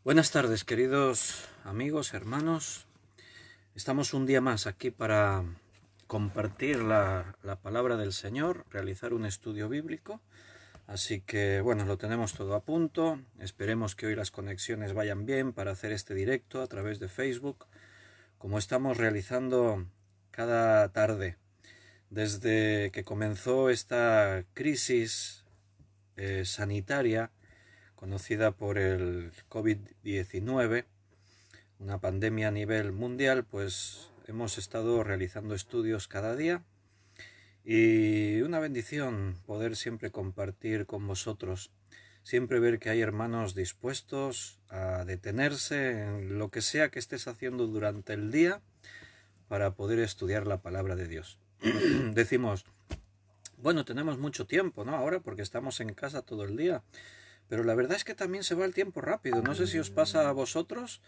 Buenas tardes, queridos amigos, hermanos. Estamos un día más aquí para compartir la palabra del Señor, realizar un estudio bíblico. Así que, bueno, lo tenemos todo a punto. Esperemos que hoy las conexiones vayan bien para hacer este directo a través de Facebook, como estamos realizando cada tarde. Desde que comenzó esta crisis sanitaria, conocida por el COVID-19, una pandemia a nivel mundial, pues hemos estado realizando estudios cada día y una bendición poder siempre compartir con vosotros, siempre ver que hay hermanos dispuestos a detenerse en lo que sea que estés haciendo durante el día para poder estudiar la palabra de Dios. Decimos, bueno, tenemos mucho tiempo, ¿no? Ahora porque estamos en casa todo el día. Pero la verdad es que también se va el tiempo rápido. No sé si os pasa a vosotros,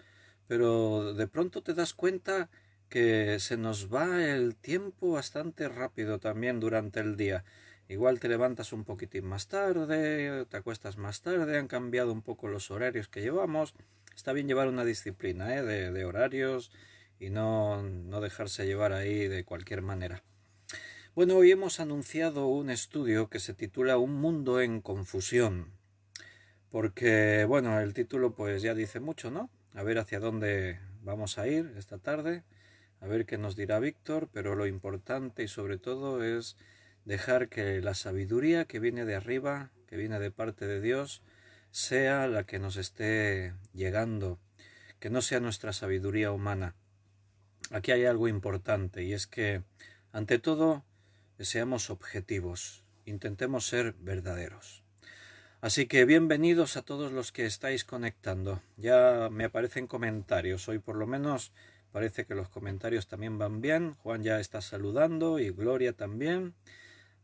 pero de pronto te das cuenta que se nos va el tiempo bastante rápido también durante el día. Igual te levantas un poquitín más tarde, te acuestas más tarde, han cambiado un poco los horarios que llevamos. Está bien llevar una disciplina de horarios y no dejarse llevar ahí de cualquier manera. Bueno, hoy hemos anunciado un estudio que se titula Un mundo en confusión. Porque, bueno, el título pues ya dice mucho, ¿no? A ver hacia dónde vamos a ir esta tarde, a ver qué nos dirá Víctor, pero lo importante y sobre todo es dejar que la sabiduría que viene de arriba, que viene de parte de Dios, sea la que nos esté llegando, que no sea nuestra sabiduría humana. Aquí hay algo importante y es que, ante todo, seamos objetivos, intentemos ser verdaderos. Así que bienvenidos a todos los que estáis conectando. Ya me aparecen comentarios. Hoy por lo menos parece que los comentarios también van bien. Juan ya está saludando y Gloria también.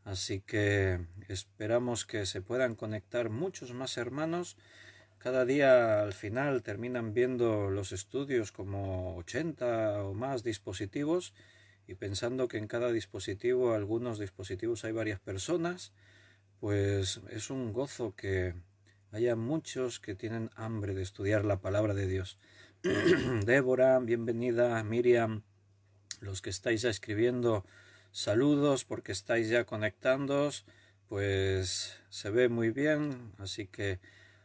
Así que esperamos que se puedan conectar muchos más hermanos. Cada día al final terminan viendo los estudios como 80 o más dispositivos y pensando que en cada dispositivo, algunos dispositivos hay varias personas. Pues es un gozo que haya muchos que tienen hambre de estudiar la palabra de Dios. Débora, bienvenida. Miriam, los que estáis ya escribiendo, saludos porque estáis ya conectándoos, pues se ve muy bien, así que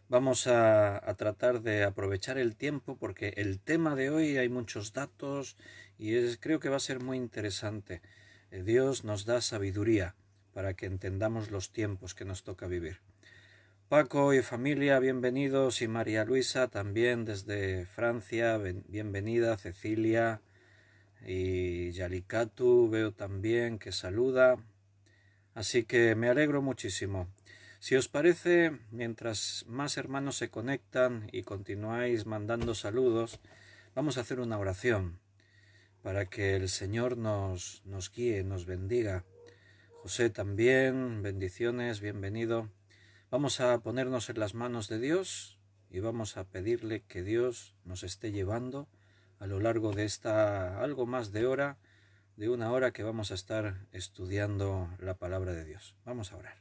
vamos a tratar de aprovechar el tiempo porque el tema de hoy hay muchos datos y creo que va a ser muy interesante. Dios nos da sabiduría para que entendamos los tiempos que nos toca vivir. Paco y familia, bienvenidos, y María Luisa también desde Francia, bienvenida, Cecilia y Yalikatu veo también que saluda, así que me alegro muchísimo. Si os parece, mientras más hermanos se conectan y continuáis mandando saludos, vamos a hacer una oración para que el Señor nos guíe, nos bendiga. José también, bendiciones, bienvenido. Vamos a ponernos en las manos de Dios y vamos a pedirle que Dios nos esté llevando a lo largo de esta algo más de una hora que vamos a estar estudiando la palabra de Dios. Vamos a orar.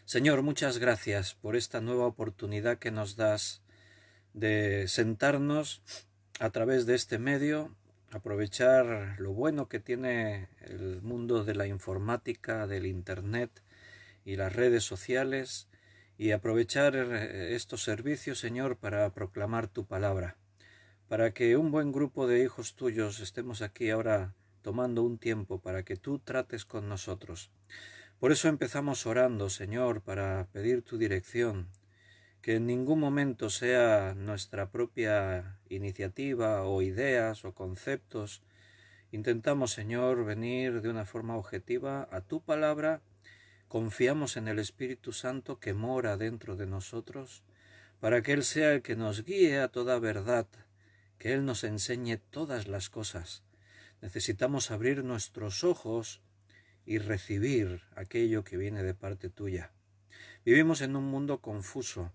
Señor, muchas gracias por esta nueva oportunidad que nos das de sentarnos a través de este medio, aprovechar lo bueno que tiene el mundo de la informática, del internet y las redes sociales, y aprovechar estos servicios, Señor, para proclamar tu palabra, para que un buen grupo de hijos tuyos estemos aquí ahora tomando un tiempo para que tú trates con nosotros. Por eso empezamos orando, Señor, para pedir tu dirección, que en ningún momento sea nuestra propia iniciativa o ideas o conceptos. Intentamos, Señor, venir de una forma objetiva a tu palabra. Confiamos en el Espíritu Santo que mora dentro de nosotros, para que Él sea el que nos guíe a toda verdad, que Él nos enseñe todas las cosas. Necesitamos abrir nuestros ojos y recibir aquello que viene de parte tuya. Vivimos en un mundo confuso,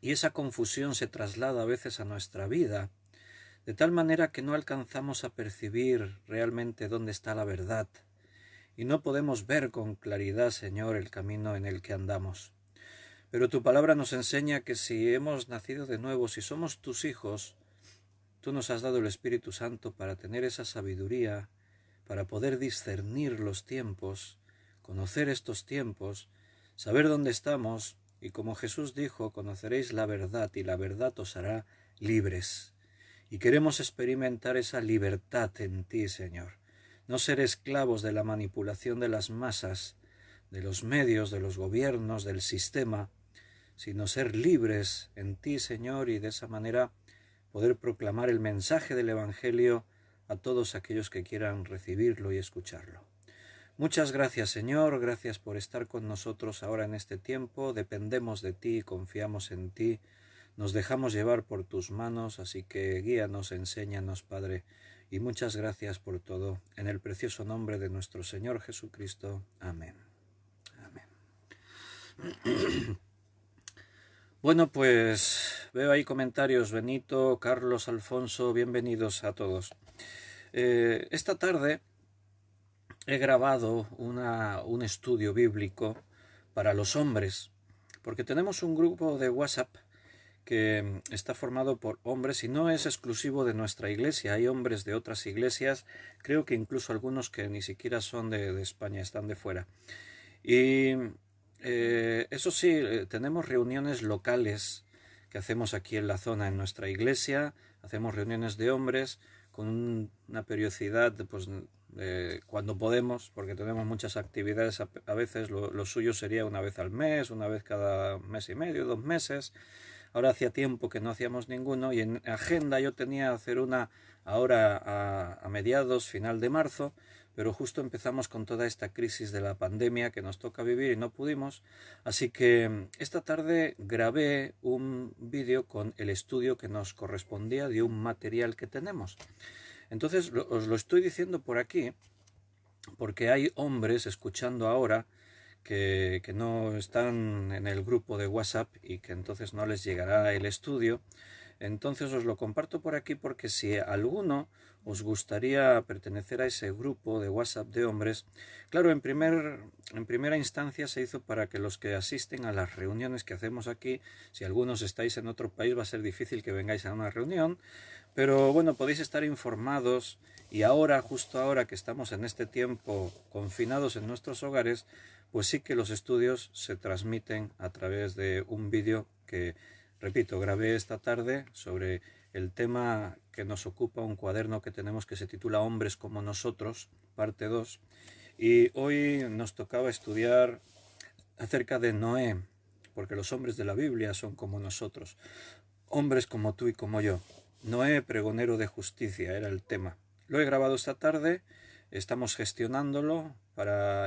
y esa confusión se traslada a veces a nuestra vida, de tal manera que no alcanzamos a percibir realmente dónde está la verdad, y no podemos ver con claridad, Señor, el camino en el que andamos. Pero tu palabra nos enseña que si hemos nacido de nuevo, si somos tus hijos, tú nos has dado el Espíritu Santo para tener esa sabiduría, para poder discernir los tiempos, conocer estos tiempos, saber dónde estamos, y como Jesús dijo, conoceréis la verdad y la verdad os hará libres. Y queremos experimentar esa libertad en ti, Señor. No ser esclavos de la manipulación de las masas, de los medios, de los gobiernos, del sistema, sino ser libres en ti, Señor, y de esa manera poder proclamar el mensaje del Evangelio a todos aquellos que quieran recibirlo y escucharlo. Muchas gracias, Señor, gracias por estar con nosotros ahora en este tiempo. Dependemos de ti, confiamos en ti, nos dejamos llevar por tus manos, así que guíanos, enséñanos, Padre, y muchas gracias por todo. En el precioso nombre de nuestro Señor Jesucristo. Amén. Amén. Bueno, pues veo ahí comentarios. Benito, Carlos, Alfonso, bienvenidos a todos. Esta tarde he grabado un estudio bíblico para los hombres, porque tenemos un grupo de WhatsApp que está formado por hombres y no es exclusivo de nuestra iglesia, hay hombres de otras iglesias, creo que incluso algunos que ni siquiera son de España, están de fuera. Y eso sí, tenemos reuniones locales que hacemos aquí en la zona, en nuestra iglesia, hacemos reuniones de hombres con una periodicidad, pues cuando podemos, porque tenemos muchas actividades, a veces lo suyo sería una vez al mes, una vez cada mes y medio, 2 meses. Ahora hacía tiempo que no hacíamos ninguno y en agenda yo tenía hacer una ahora a mediados, final de marzo, pero justo empezamos con toda esta crisis de la pandemia que nos toca vivir y no pudimos, así que esta tarde grabé un vídeo con el estudio que nos correspondía de un material que tenemos. Entonces os lo estoy diciendo por aquí porque hay hombres escuchando ahora que no están en el grupo de WhatsApp y que entonces no les llegará el estudio. Entonces os lo comparto por aquí porque si alguno os gustaría pertenecer a ese grupo de WhatsApp de hombres, claro, en primera instancia se hizo para que los que asisten a las reuniones que hacemos aquí, si algunos estáis en otro país va a ser difícil que vengáis a una reunión, pero bueno, podéis estar informados y ahora, justo ahora que estamos en este tiempo confinados en nuestros hogares, pues sí que los estudios se transmiten a través de un vídeo que, repito, grabé esta tarde sobre el tema que nos ocupa, un cuaderno que tenemos que se titula Hombres como nosotros, parte 2, y hoy nos tocaba estudiar acerca de Noé, porque los hombres de la Biblia son como nosotros, hombres como tú y como yo. Noé, pregonero de justicia, era el tema. Lo he grabado esta tarde, estamos gestionándolo,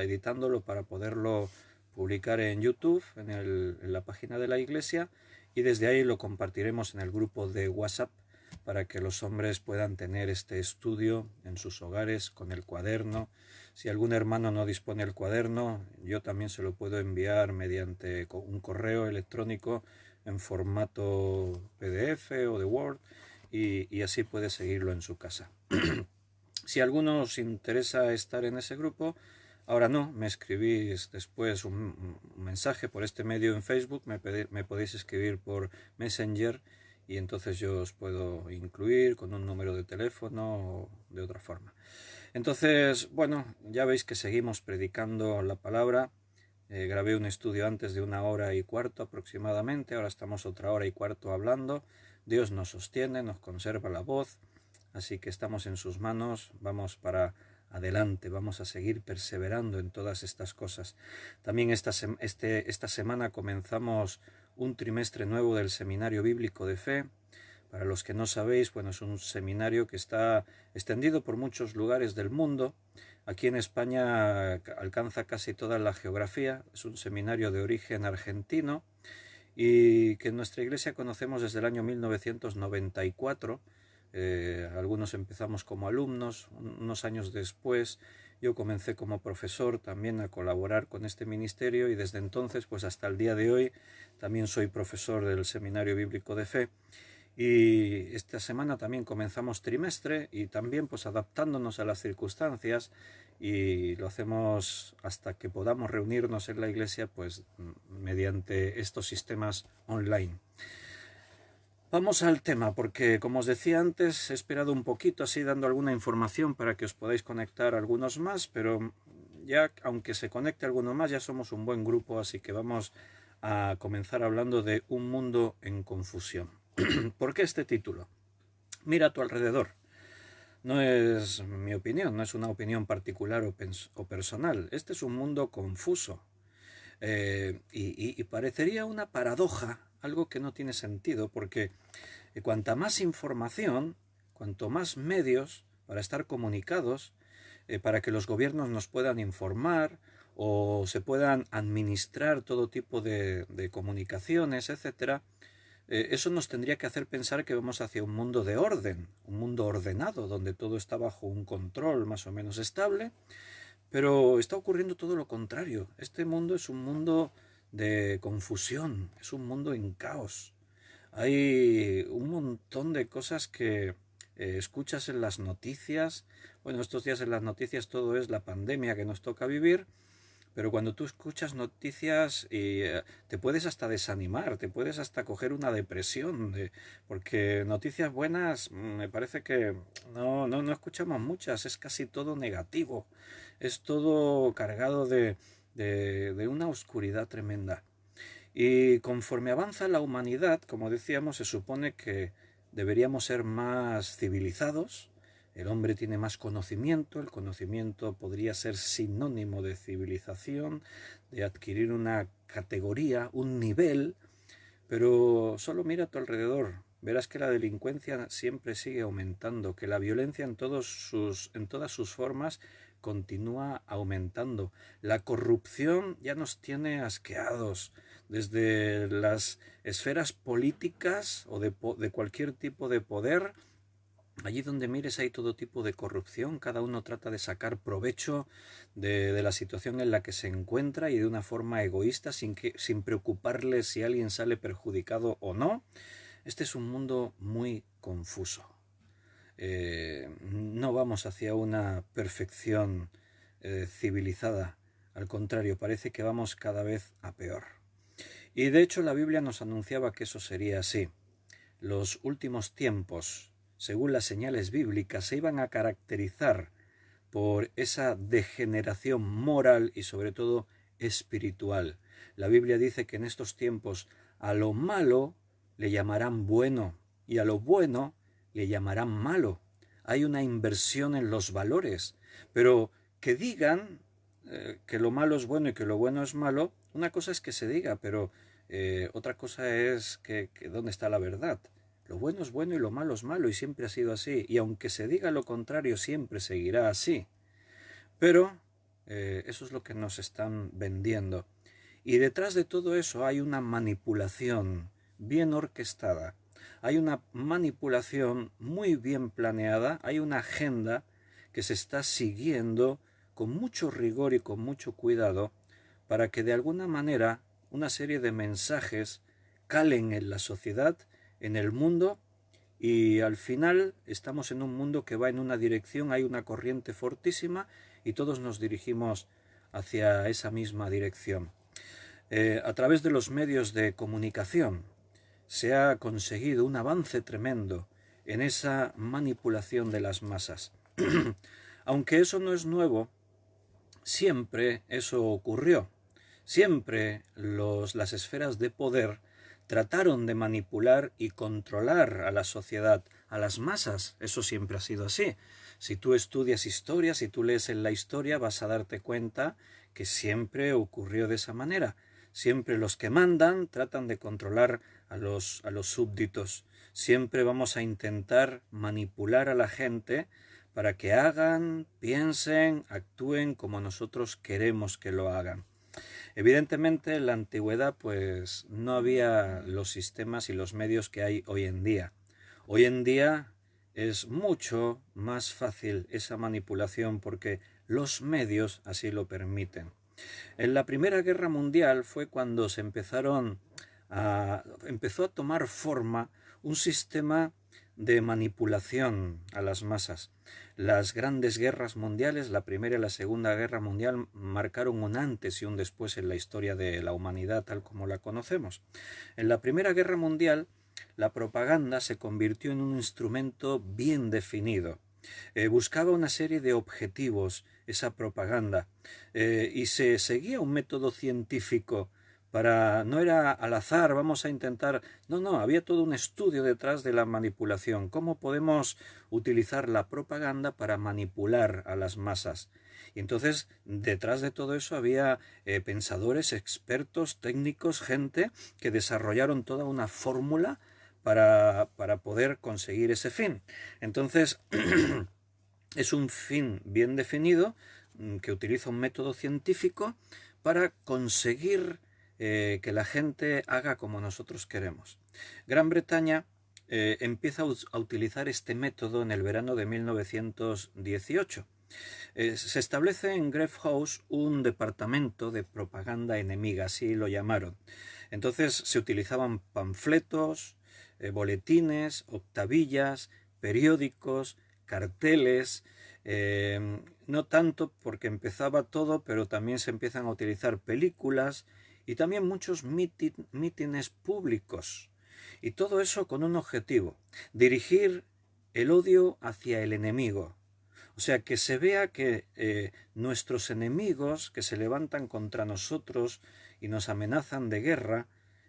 editándolo para poderlo publicar en YouTube, en la página de la iglesia, y desde ahí lo compartiremos en el grupo de WhatsApp para que los hombres puedan tener este estudio en sus hogares con el cuaderno. Si algún hermano no dispone del cuaderno, yo también se lo puedo enviar mediante un correo electrónico en formato PDF o de Word y así puede seguirlo en su casa. Si a alguno os interesa estar en ese grupo, ahora no, me escribís después un mensaje por este medio en Facebook, me podéis escribir por Messenger y entonces yo os puedo incluir con un número de teléfono o de otra forma. Entonces, bueno, ya veis que seguimos predicando la palabra. Grabé un estudio antes de 1 hora y cuarto aproximadamente, ahora estamos 1 hora y cuarto hablando. Dios nos sostiene, nos conserva la voz, así que estamos en sus manos, vamos para adelante, vamos a seguir perseverando en todas estas cosas. También esta semana comenzamos un trimestre nuevo del Seminario Bíblico de Fe. Para los que no sabéis, bueno, es un seminario que está extendido por muchos lugares del mundo. Aquí en España alcanza casi toda la geografía. Es un seminario de origen argentino y que en nuestra iglesia conocemos desde el año 1994. Algunos empezamos como alumnos, unos años después yo comencé como profesor también a colaborar con este ministerio y desde entonces pues hasta el día de hoy también soy profesor del Seminario Bíblico de Fe. Y esta semana también comenzamos trimestre y también pues adaptándonos a las circunstancias y lo hacemos hasta que podamos reunirnos en la iglesia pues mediante estos sistemas online. Vamos al tema, porque como os decía antes, he esperado un poquito así dando alguna información para que os podáis conectar algunos más, pero ya aunque se conecte alguno más, ya somos un buen grupo, así que vamos a comenzar hablando de un mundo en confusión. ¿Por qué este título? Mira a tu alrededor. No es mi opinión, no es una opinión particular o personal. Este es un mundo confuso. Y parecería una paradoja, algo que no tiene sentido, porque cuanta más información, cuanto más medios para estar comunicados, para que los gobiernos nos puedan informar o se puedan administrar todo tipo de comunicaciones, etcétera, eso nos tendría que hacer pensar que vamos hacia un mundo de orden, un mundo ordenado, donde todo está bajo un control más o menos estable, pero está ocurriendo todo lo contrario. Este mundo es un mundo de confusión, es un mundo en caos. Hay un montón de cosas que escuchas en las noticias. Bueno, estos días en las noticias todo es la pandemia que nos toca vivir, pero cuando tú escuchas noticias te puedes hasta desanimar, te puedes hasta coger una depresión, porque noticias buenas me parece que no escuchamos muchas, es casi todo negativo, es todo cargado de una oscuridad tremenda. Y conforme avanza la humanidad, como decíamos, se supone que deberíamos ser más civilizados. El hombre tiene más conocimiento, el conocimiento podría ser sinónimo de civilización, de adquirir una categoría, un nivel, pero solo mira a tu alrededor, verás que la delincuencia siempre sigue aumentando, que la violencia en todas sus formas continúa aumentando. La corrupción ya nos tiene asqueados, desde las esferas políticas o de cualquier tipo de poder. Allí donde mires hay todo tipo de corrupción, cada uno trata de sacar provecho de la situación en la que se encuentra y de una forma egoísta, sin preocuparle si alguien sale perjudicado o no. Este es un mundo muy confuso. No vamos hacia una perfección civilizada, al contrario, parece que vamos cada vez a peor. Y de hecho la Biblia nos anunciaba que eso sería así. Los últimos tiempos, según las señales bíblicas, se iban a caracterizar por esa degeneración moral y sobre todo espiritual. La Biblia dice que en estos tiempos a lo malo le llamarán bueno y a lo bueno le llamarán malo. Hay una inversión en los valores, pero que digan que lo malo es bueno y que lo bueno es malo, una cosa es que se diga, pero otra cosa es que dónde está la verdad. Lo bueno es bueno y lo malo es malo, y siempre ha sido así, y aunque se diga lo contrario, siempre seguirá así. Pero eso es lo que nos están vendiendo. Y detrás de todo eso hay una manipulación bien orquestada, hay una manipulación muy bien planeada, hay una agenda que se está siguiendo con mucho rigor y con mucho cuidado para que de alguna manera una serie de mensajes calen en la sociedad, en el mundo, y al final estamos en un mundo que va en una dirección, hay una corriente fortísima y todos nos dirigimos hacia esa misma dirección. A través de los medios de comunicación se ha conseguido un avance tremendo en esa manipulación de las masas. Aunque eso no es nuevo, siempre eso ocurrió. Siempre las esferas de poder trataron de manipular y controlar a la sociedad, a las masas. Eso siempre ha sido así. Si tú estudias historia, si tú lees en la historia, vas a darte cuenta que siempre ocurrió de esa manera. Siempre los que mandan tratan de controlar a los súbditos. Siempre vamos a intentar manipular a la gente para que hagan, piensen, actúen como nosotros queremos que lo hagan. Evidentemente en la antigüedad pues no había los sistemas y los medios que hay hoy en día. Hoy en día es mucho más fácil esa manipulación porque los medios así lo permiten. En la Primera Guerra Mundial fue cuando empezó a tomar forma un sistema de manipulación a las masas. Las grandes guerras mundiales, la Primera y la Segunda Guerra Mundial, marcaron un antes y un después en la historia de la humanidad tal como la conocemos. En la Primera Guerra Mundial, la propaganda se convirtió en un instrumento bien definido. Buscaba una serie de objetivos, esa propaganda, y se seguía un método científico. No era al azar, vamos a intentar. No, había todo un estudio detrás de la manipulación. ¿Cómo podemos utilizar la propaganda para manipular a las masas? Y entonces, detrás de todo eso había pensadores, expertos, técnicos, gente que desarrollaron toda una fórmula para poder conseguir ese fin. Entonces, es un fin bien definido que utiliza un método científico para conseguir que la gente haga como nosotros queremos. Gran Bretaña empieza a utilizar este método en el verano de 1918. Se establece en Grave House un departamento de propaganda enemiga, así lo llamaron. Entonces se utilizaban panfletos, boletines, octavillas, periódicos, carteles, no tanto porque empezaba todo, pero también se empiezan a utilizar películas y también muchos mítines públicos. Y todo eso con un objetivo: dirigir el odio hacia el enemigo. O sea, que se vea que nuestros enemigos que se levantan contra nosotros y nos amenazan de guerra,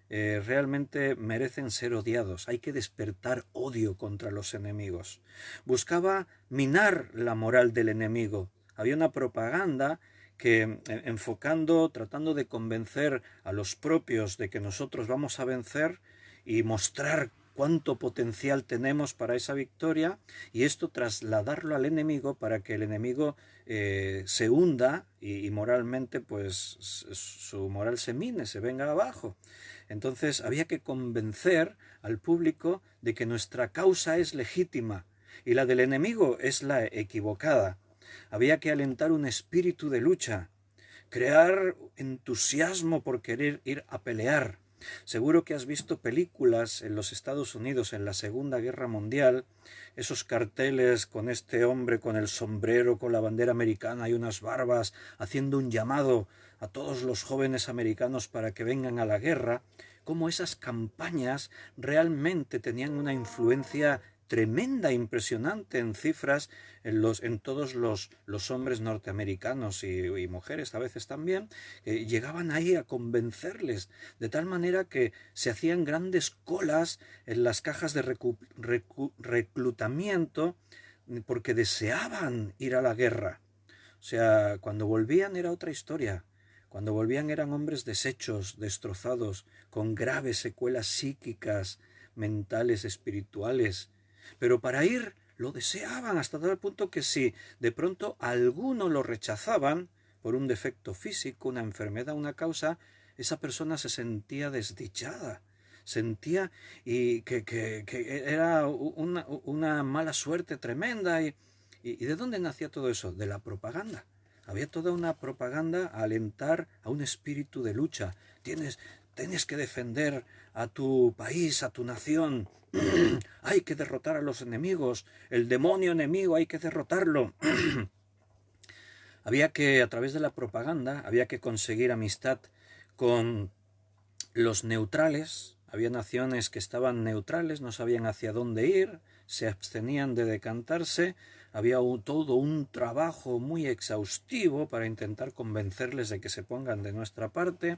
realmente merecen ser odiados. Hay que despertar odio contra los enemigos. Buscaba minar la moral del enemigo. Había una propaganda que, enfocando, tratando de convencer a los propios de que nosotros vamos a vencer y mostrar cuánto potencial tenemos para esa victoria, y esto trasladarlo al enemigo para que el enemigo se hunda y moralmente pues su moral se mine, se venga abajo. Entonces había que convencer al público de que nuestra causa es legítima y la del enemigo es la equivocada. Había que alentar un espíritu de lucha, crear entusiasmo por querer ir a pelear. Seguro que has visto películas en los Estados Unidos en la Segunda Guerra Mundial, esos carteles con este hombre con el sombrero, con la bandera americana y unas barbas, haciendo un llamado a todos los jóvenes americanos para que vengan a la guerra. Cómo esas campañas realmente tenían una influencia tremenda, impresionante en cifras en todos los hombres norteamericanos y mujeres a veces también, llegaban ahí a convencerles, de tal manera que se hacían grandes colas en las cajas de reclutamiento porque deseaban ir a la guerra. O sea, cuando volvían era otra historia. Cuando volvían eran hombres deshechos, destrozados, con graves secuelas psíquicas, mentales, espirituales. Pero para ir lo deseaban hasta tal punto que si de pronto alguno lo rechazaban por un defecto físico, una enfermedad, una causa, esa persona se sentía desdichada, sentía y que era una mala suerte tremenda. ¿Y de dónde nacía todo eso? De la propaganda. Había toda una propaganda a alentar a un espíritu de lucha. Tienes que defender a tu país, a tu nación. Hay que derrotar a los enemigos. El demonio enemigo hay que derrotarlo. Había que, a través de la propaganda, había que conseguir amistad con los neutrales. Había naciones que estaban neutrales, no sabían hacia dónde ir, se abstenían de decantarse. Había todo un trabajo muy exhaustivo para intentar convencerles de que se pongan de nuestra parte,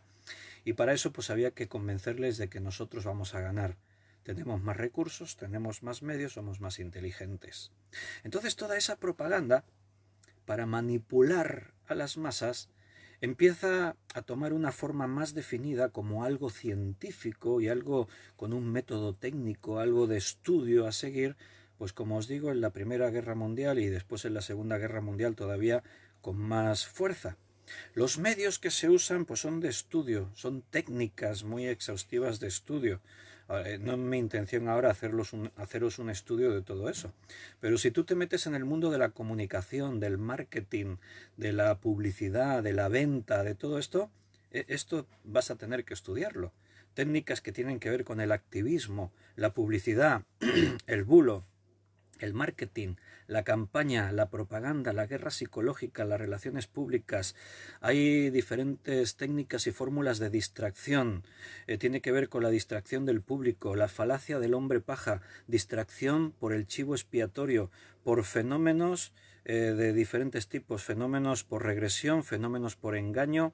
y para eso pues había que convencerles de que nosotros vamos a ganar. Tenemos más recursos, tenemos más medios, somos más inteligentes. Entonces toda esa propaganda para manipular a las masas empieza a tomar una forma más definida como algo científico y algo con un método técnico, algo de estudio a seguir, pues como os digo, en la Primera Guerra Mundial y después en la Segunda Guerra Mundial todavía con más fuerza. Los medios que se usan pues son de estudio, son técnicas muy exhaustivas de estudio. No es mi intención ahora haceros un estudio de todo eso, pero si tú te metes en el mundo de la comunicación, del marketing, de la publicidad, de la venta, de todo esto, esto vas a tener que estudiarlo. técnicas que tienen que ver con el activismo, la publicidad, el bulo, el marketing, la campaña, la propaganda, la guerra psicológica, las relaciones públicas. Hay diferentes técnicas y fórmulas de distracción. Tiene que ver con la distracción del público, la falacia del hombre paja, distracción por el chivo expiatorio, por fenómenos de diferentes tipos, fenómenos por regresión, fenómenos por engaño,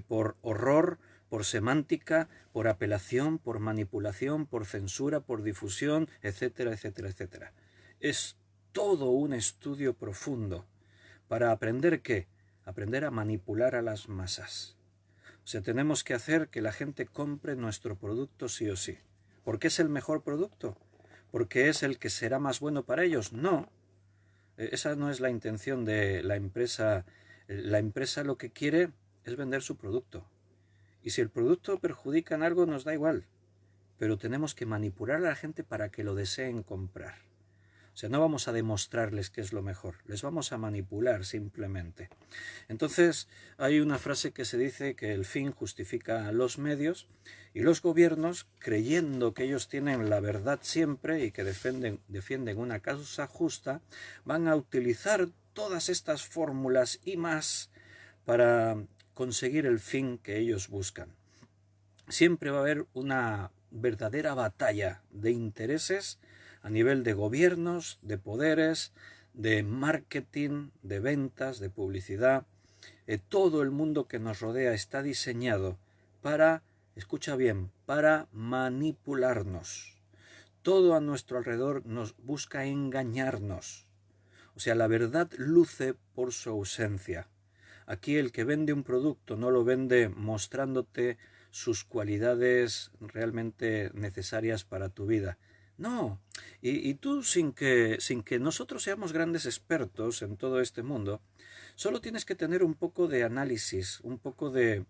por horror, por semántica, por apelación, por manipulación, por censura, por difusión, etcétera, etcétera, etcétera. Es todo un estudio profundo para aprender ¿qué? Aprender a manipular a las masas. O sea, tenemos que hacer que la gente compre nuestro producto sí o sí. ¿Por qué es el mejor producto? ¿Porque es el que será más bueno para ellos? No. Esa no es la intención de la empresa. La empresa lo que quiere es vender su producto. Y si el producto perjudica en algo, nos da igual. Pero tenemos que manipular a la gente para que lo deseen comprar. O sea, no vamos a demostrarles qué es lo mejor, les vamos a manipular simplemente. Entonces, hay una frase que se dice que el fin justifica los medios, y los gobiernos, creyendo que ellos tienen la verdad siempre y que defienden una causa justa, van a utilizar todas estas fórmulas y más para conseguir el fin que ellos buscan. Siempre va a haber una verdadera batalla de intereses a nivel de gobiernos, de poderes, de marketing, de ventas, de publicidad. Todo el mundo que nos rodea está diseñado para, escucha bien, para manipularnos. Todo a nuestro alrededor nos busca engañarnos. O sea, la verdad luce por su ausencia. Aquí el que vende un producto no lo vende mostrándote sus cualidades realmente necesarias para tu vida. No, y tú sin que nosotros seamos grandes expertos en todo este mundo, solo tienes que tener un poco de análisis, un poco de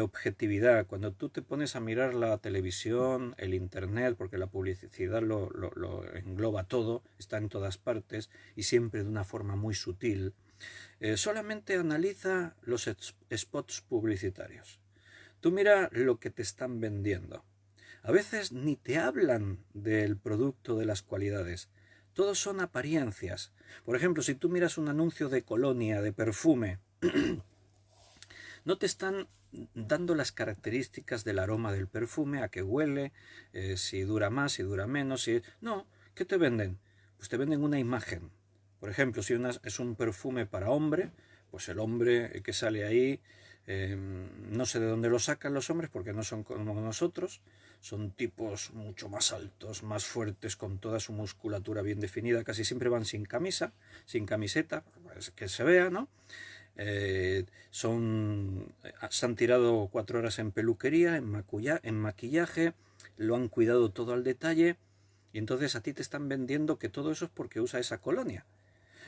objetividad. Cuando tú te pones a mirar la televisión, el internet, porque la publicidad lo engloba todo, está en todas partes y siempre de una forma muy sutil, solamente analiza los spots publicitarios. Tú mira lo que te están vendiendo. A veces ni te hablan del producto, de las cualidades. Todos son apariencias. Por ejemplo, si tú miras un anuncio de colonia, de perfume, no te están dando las características del aroma del perfume, a qué huele, si dura más, si dura menos. No, ¿qué te venden? Pues te venden una imagen. Por ejemplo, si es un perfume para hombre, pues el hombre que sale ahí, no sé de dónde lo sacan los hombres porque no son como nosotros, son tipos mucho más altos, más fuertes, con toda su musculatura bien definida, casi siempre van sin camisa, sin camiseta, pues que se vea, ¿no? Se han tirado 4 horas en peluquería, en maquillaje, lo han cuidado todo al detalle, y entonces a ti te están vendiendo que todo eso es porque usa esa colonia.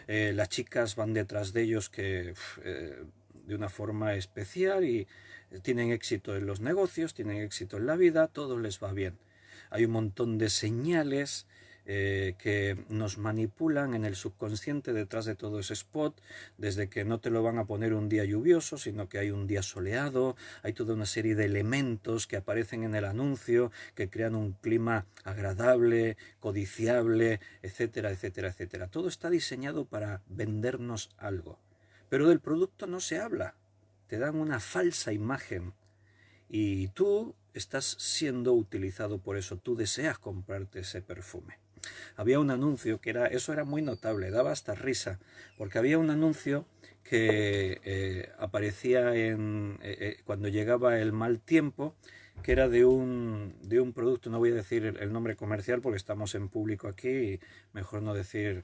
Las chicas van detrás de ellos de una forma especial y tienen éxito en los negocios, tienen éxito en la vida, todo les va bien. Hay un montón de señales que nos manipulan en el subconsciente detrás de todo ese spot, desde que no te lo van a poner un día lluvioso, sino que hay un día soleado, hay toda una serie de elementos que aparecen en el anuncio, que crean un clima agradable, codiciable, etcétera, etcétera, etcétera. Todo está diseñado para vendernos algo. Pero del producto no se habla, te dan una falsa imagen y tú estás siendo utilizado por eso, tú deseas comprarte ese perfume. Había un anuncio que eso era muy notable, daba hasta risa, porque había un anuncio que aparecía cuando llegaba el mal tiempo, que era de un producto, no voy a decir el nombre comercial porque estamos en público aquí y mejor no decir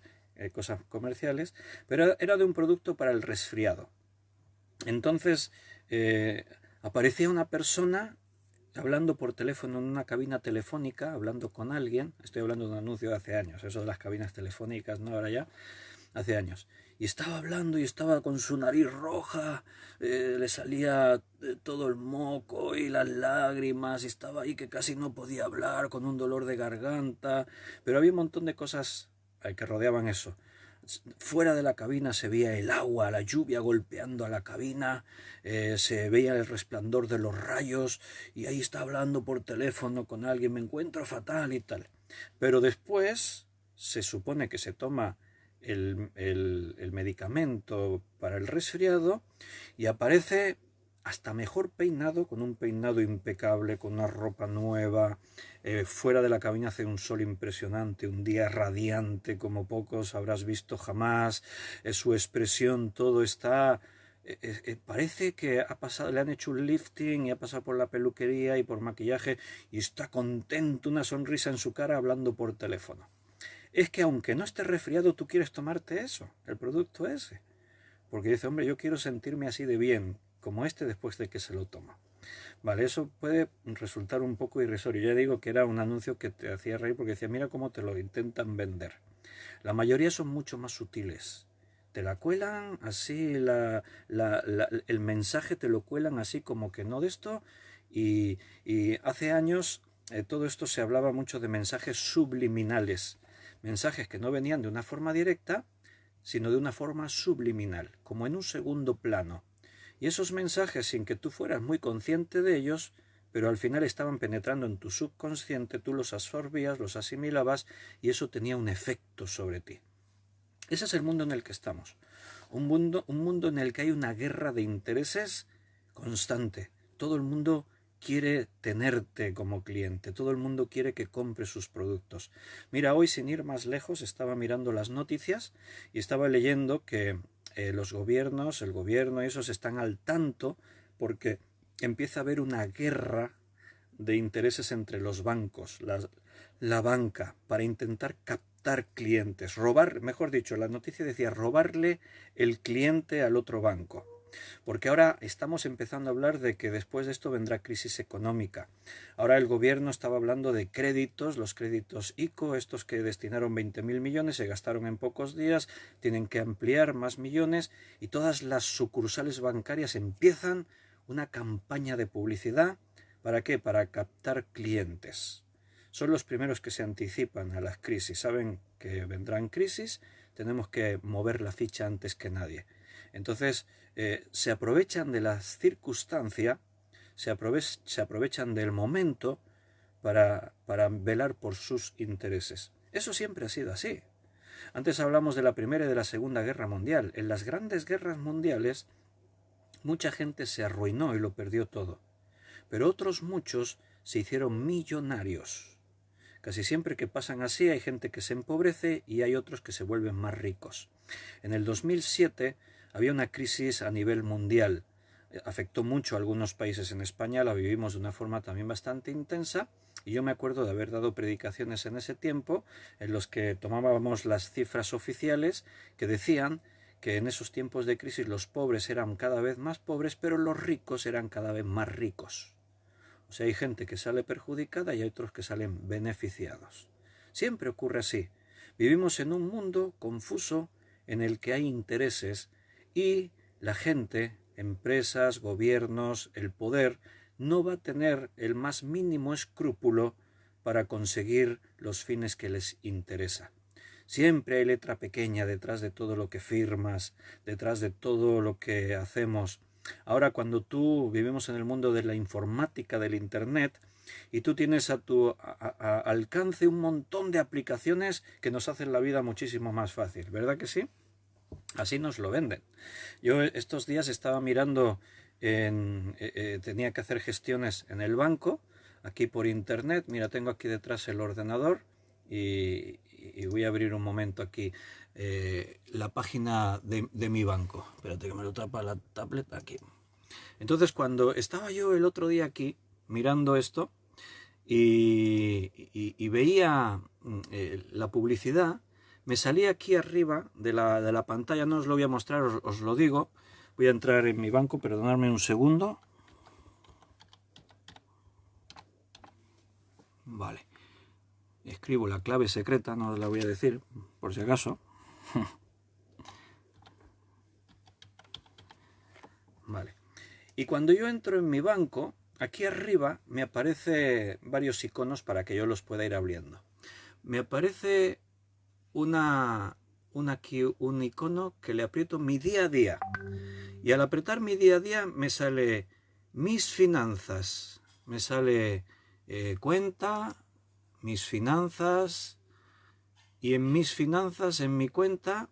cosas comerciales, pero era de un producto para el resfriado. Entonces aparecía una persona hablando por teléfono en una cabina telefónica, hablando con alguien. Estoy hablando de un anuncio de hace años, eso de las cabinas telefónicas, no ahora ya, hace años. Y estaba hablando y estaba con su nariz roja, le salía todo el moco y las lágrimas, y estaba ahí que casi no podía hablar, con un dolor de garganta, pero había un montón de cosas que rodeaban eso. Fuera de la cabina se veía el agua, la lluvia golpeando a la cabina, se veía el resplandor de los rayos y ahí está hablando por teléfono con alguien, me encuentro fatal y tal. Pero después se supone que se toma el medicamento para el resfriado y aparece hasta mejor peinado, con un peinado impecable, con una ropa nueva, fuera de la cabina hace un sol impresionante, un día radiante como pocos habrás visto jamás, su expresión, todo está... parece que ha pasado, le han hecho un lifting y ha pasado por la peluquería y por maquillaje y está contento, una sonrisa en su cara hablando por teléfono. Es que aunque no estés resfriado, tú quieres tomarte eso, el producto ese. Porque dice, hombre, yo quiero sentirme así de bien, como este después de que se lo toma. Vale, eso puede resultar un poco irrisorio. Ya digo que era un anuncio que te hacía reír porque decía, mira cómo te lo intentan vender. La mayoría son mucho más sutiles. Te la cuelan así, el mensaje te lo cuelan así como que no de esto. Y hace años todo esto se hablaba mucho de mensajes subliminales. Mensajes que no venían de una forma directa, sino de una forma subliminal, como en un segundo plano. Y esos mensajes, sin que tú fueras muy consciente de ellos, pero al final estaban penetrando en tu subconsciente, tú los absorbías, los asimilabas y eso tenía un efecto sobre ti. Ese es el mundo en el que estamos. Un mundo en el que hay una guerra de intereses constante. Todo el mundo quiere tenerte como cliente, todo el mundo quiere que compre sus productos. Mira, hoy sin ir más lejos estaba mirando las noticias y estaba leyendo que los gobiernos, el gobierno, esos están al tanto porque empieza a haber una guerra de intereses entre los bancos, la banca, para intentar captar clientes, robar, mejor dicho, la noticia decía robarle el cliente al otro banco. Porque ahora estamos empezando a hablar de que después de esto vendrá crisis económica. Ahora el gobierno estaba hablando de créditos, los créditos ICO, estos que destinaron 20.000 millones, se gastaron en pocos días, tienen que ampliar más millones y todas las sucursales bancarias empiezan una campaña de publicidad. ¿Para qué? Para captar clientes. Son los primeros que se anticipan a las crisis, saben que vendrán crisis, tenemos que mover la ficha antes que nadie. Entonces, se aprovechan de la circunstancia, se aprovechan del momento para velar por sus intereses. Eso siempre ha sido así. Antes hablamos de la Primera y de la Segunda Guerra Mundial. En las grandes guerras mundiales, mucha gente se arruinó y lo perdió todo. Pero otros muchos se hicieron millonarios. Casi siempre que pasan así hay gente que se empobrece y hay otros que se vuelven más ricos. En el 2007 había una crisis a nivel mundial. Afectó mucho a algunos países. En España la vivimos de una forma también bastante intensa y yo me acuerdo de haber dado predicaciones en ese tiempo en los que tomábamos las cifras oficiales que decían que en esos tiempos de crisis los pobres eran cada vez más pobres, pero los ricos eran cada vez más ricos. O sea, hay gente que sale perjudicada y hay otros que salen beneficiados. Siempre ocurre así. Vivimos en un mundo confuso en el que hay intereses y la gente, empresas, gobiernos, el poder, no va a tener el más mínimo escrúpulo para conseguir los fines que les interesa. Siempre hay letra pequeña detrás de todo lo que firmas, detrás de todo lo que hacemos. Ahora cuando tú vivimos en el mundo de la informática, del internet, y tú tienes a tu alcance un montón de aplicaciones que nos hacen la vida muchísimo más fácil, ¿verdad que sí? Así nos lo venden. Yo estos días estaba mirando, tenía que hacer gestiones en el banco, aquí por internet. Mira, tengo aquí detrás el ordenador y voy a abrir un momento aquí la página de mi banco. Espérate que me lo tapa la tablet aquí. Entonces cuando estaba yo el otro día aquí mirando esto y veía la publicidad, me salía aquí arriba de la pantalla, no os lo voy a mostrar, os lo digo. Voy a entrar en mi banco, perdonadme un segundo. Vale. Escribo la clave secreta, no os la voy a decir, por si acaso. Vale. Y cuando yo entro en mi banco, aquí arriba me aparece varios iconos para que yo los pueda ir abriendo. Me aparece una aquí un icono que le aprieto mi día a día. Y al apretar mi día a día me sale mis finanzas, me sale cuenta, mis finanzas, y en mis finanzas, en mi cuenta,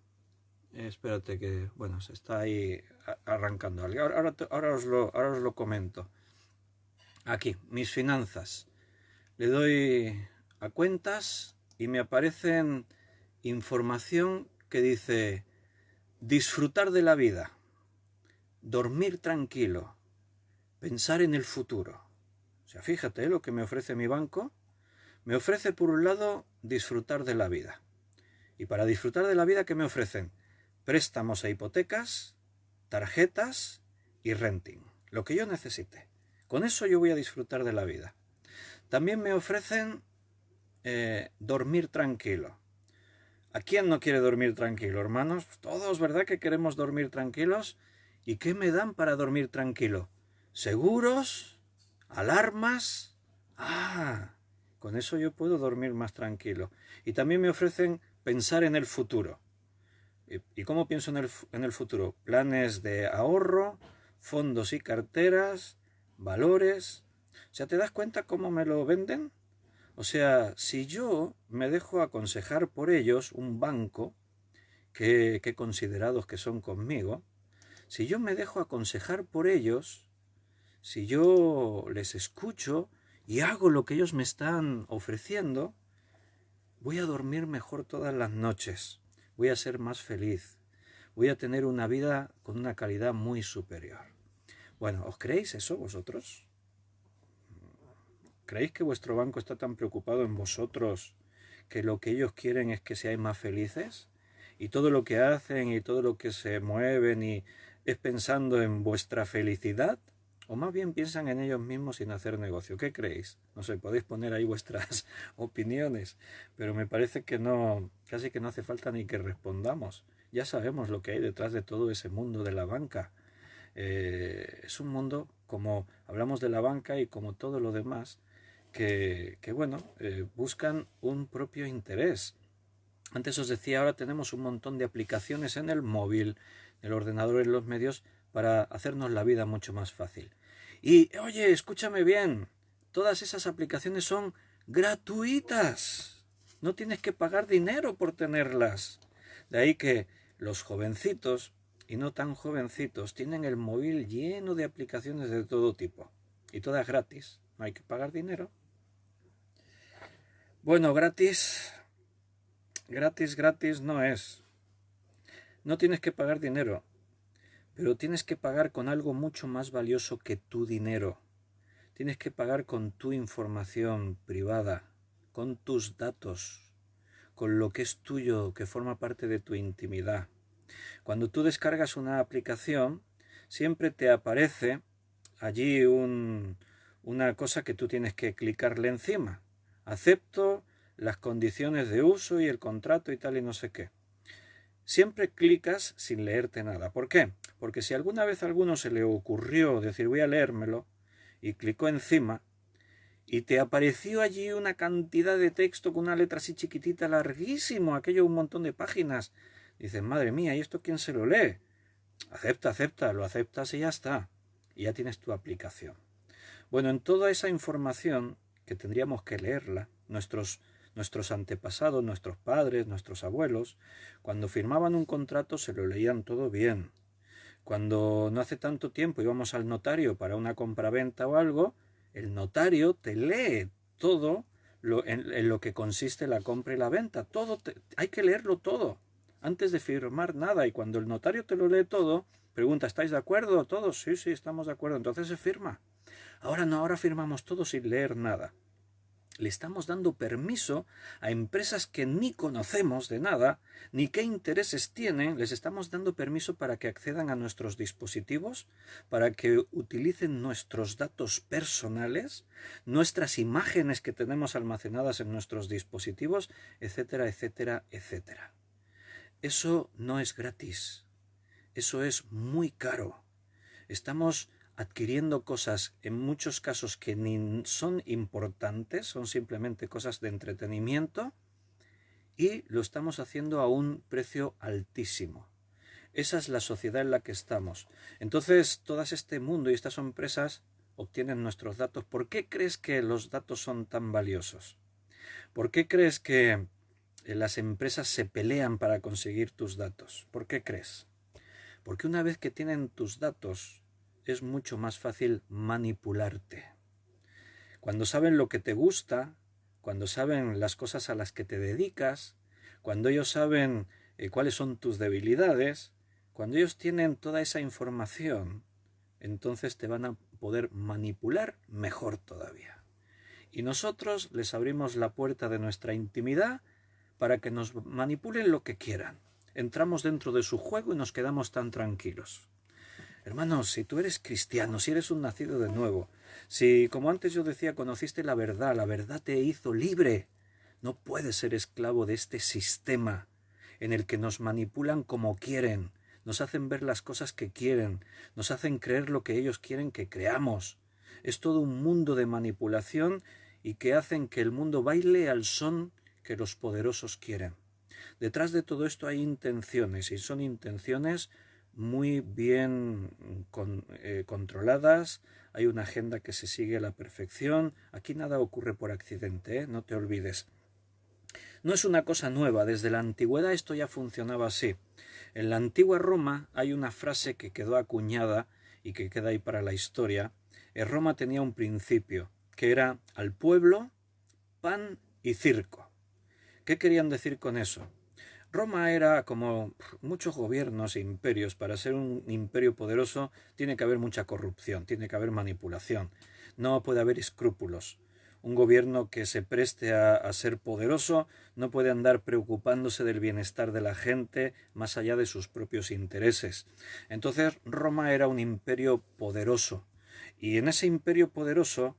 espérate que, bueno, se está ahí arrancando. Ahora os lo comento. Aquí, mis finanzas. Le doy a cuentas y me aparecen información que dice disfrutar de la vida, dormir tranquilo, pensar en el futuro. O sea, fíjate lo que me ofrece mi banco. Me ofrece, por un lado, disfrutar de la vida. Y para disfrutar de la vida, ¿qué me ofrecen? Préstamos e hipotecas, tarjetas y renting. Lo que yo necesite. Con eso yo voy a disfrutar de la vida. También me ofrecen dormir tranquilo. ¿A quién no quiere dormir tranquilo, hermanos? Pues todos, ¿verdad que queremos dormir tranquilos? ¿Y qué me dan para dormir tranquilo? ¿Seguros? ¿Alarmas? Con eso yo puedo dormir más tranquilo. Y también me ofrecen pensar en el futuro. ¿Y cómo pienso en el futuro? Planes de ahorro, fondos y carteras, valores. O sea, ¿te das cuenta cómo me lo venden? O sea, si yo me dejo aconsejar por ellos, un banco, que considerados que son conmigo, si yo me dejo aconsejar por ellos, si yo les escucho y hago lo que ellos me están ofreciendo, voy a dormir mejor todas las noches, voy a ser más feliz, voy a tener una vida con una calidad muy superior. Bueno, ¿os creéis eso vosotros? ¿Creéis que vuestro banco está tan preocupado en vosotros que lo que ellos quieren es que seáis más felices? Y todo lo que hacen y todo lo que se mueven y es pensando en vuestra felicidad. O más bien piensan en ellos mismos sin hacer negocio. ¿Qué creéis? No sé, podéis poner ahí vuestras opiniones, pero me parece que no, casi que no hace falta ni que respondamos. Ya sabemos lo que hay detrás de todo ese mundo de la banca. Es un mundo, como hablamos de la banca y como todo lo demás, que buscan un propio interés. Antes os decía, ahora tenemos un montón de aplicaciones en el móvil, en el ordenador, en los medios, para hacernos la vida mucho más fácil. Y, oye, escúchame bien, todas esas aplicaciones son gratuitas. No tienes que pagar dinero por tenerlas. De ahí que los jovencitos y no tan jovencitos tienen el móvil lleno de aplicaciones de todo tipo. Y todas gratis. No hay que pagar dinero. Bueno, gratis no es. No tienes que pagar dinero, pero tienes que pagar con algo mucho más valioso que tu dinero. Tienes que pagar con tu información privada, con tus datos, con lo que es tuyo, que forma parte de tu intimidad. Cuando tú descargas una aplicación, siempre te aparece allí una cosa que tú tienes que clicarle encima. Acepto las condiciones de uso y el contrato y tal y no sé qué. Siempre clicas sin leerte nada. ¿Por qué? Porque si alguna vez a alguno se le ocurrió decir voy a leérmelo y clicó encima y te apareció allí una cantidad de texto con una letra así chiquitita, larguísimo, aquello un montón de páginas, dices, madre mía, ¿y esto quién se lo lee? Acepta, lo aceptas y ya está. Y ya tienes tu aplicación. Bueno, en toda esa información que tendríamos que leerla, nuestros antepasados, nuestros padres, nuestros abuelos, cuando firmaban un contrato se lo leían todo bien. Cuando no hace tanto tiempo íbamos al notario para una compraventa o algo, el notario te lee todo en lo que consiste la compra y la venta. Hay que leerlo todo antes de firmar nada. Y cuando el notario te lo lee todo, pregunta, ¿estáis de acuerdo todos? Sí, estamos de acuerdo. Entonces se firma. Ahora no, ahora firmamos todo sin leer nada. Le estamos dando permiso a empresas que ni conocemos de nada, ni qué intereses tienen, les estamos dando permiso para que accedan a nuestros dispositivos, para que utilicen nuestros datos personales, nuestras imágenes que tenemos almacenadas en nuestros dispositivos, etcétera, etcétera, etcétera. Eso no es gratis, eso es muy caro. Estamos adquiriendo cosas en muchos casos que ni son importantes, son simplemente cosas de entretenimiento, y lo estamos haciendo a un precio altísimo. Esa es la sociedad en la que estamos. Entonces, todo este mundo y estas empresas obtienen nuestros datos. ¿Por qué crees que los datos son tan valiosos? ¿Por qué crees que las empresas se pelean para conseguir tus datos? ¿Por qué crees? Porque una vez que tienen tus datos, es mucho más fácil manipularte. Cuando saben lo que te gusta, cuando saben las cosas a las que te dedicas, cuando ellos saben cuáles son tus debilidades, cuando ellos tienen toda esa información, entonces te van a poder manipular mejor todavía. Y nosotros les abrimos la puerta de nuestra intimidad para que nos manipulen lo que quieran. Entramos dentro de su juego y nos quedamos tan tranquilos. Hermanos, si tú eres cristiano, si eres un nacido de nuevo, si, como antes yo decía, conociste la verdad te hizo libre, no puedes ser esclavo de este sistema en el que nos manipulan como quieren, nos hacen ver las cosas que quieren, nos hacen creer lo que ellos quieren que creamos. Es todo un mundo de manipulación y que hacen que el mundo baile al son que los poderosos quieren. Detrás de todo esto hay intenciones, y son intenciones muy bien controladas. Hay una agenda que se sigue a la perfección. Aquí nada ocurre por accidente, no te olvides. No es una cosa nueva, desde la antigüedad esto ya funcionaba así. En la antigua Roma hay una frase que quedó acuñada y que queda ahí para la historia. Roma tenía un principio, que era al pueblo, pan y circo. ¿Qué querían decir con eso? Roma era como muchos gobiernos e imperios. Para ser un imperio poderoso tiene que haber mucha corrupción, tiene que haber manipulación. No puede haber escrúpulos. Un gobierno que se preste a ser poderoso no puede andar preocupándose del bienestar de la gente más allá de sus propios intereses. Entonces Roma era un imperio poderoso. Y en ese imperio poderoso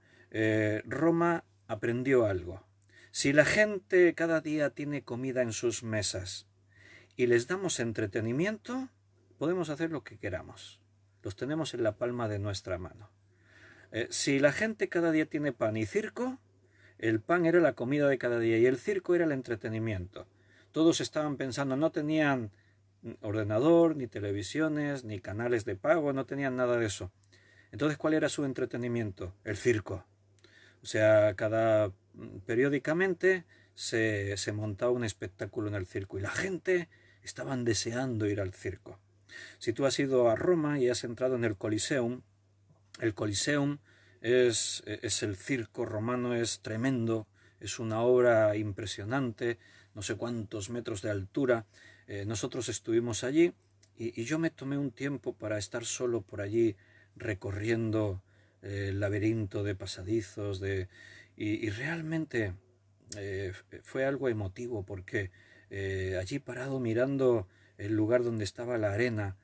Roma aprendió algo. Si la gente cada día tiene comida en sus mesas y les damos entretenimiento, podemos hacer lo que queramos. Los tenemos en la palma de nuestra mano. Si la gente cada día tiene pan y circo, el pan era la comida de cada día y el circo era el entretenimiento. Todos estaban pensando, no tenían ordenador, ni televisiones, ni canales de pago, no tenían nada de eso. Entonces, ¿cuál era su entretenimiento? El circo. O sea, periódicamente se montaba un espectáculo en el circo y la gente estaban deseando ir al circo. Si tú has ido a Roma y has entrado en el Coliseum es el circo romano, es tremendo, es una obra impresionante, no sé cuántos metros de altura. Nosotros estuvimos allí y yo me tomé un tiempo para estar solo por allí recorriendo el laberinto de pasadizos y realmente fue algo emotivo porque allí parado mirando el lugar donde estaba la arena,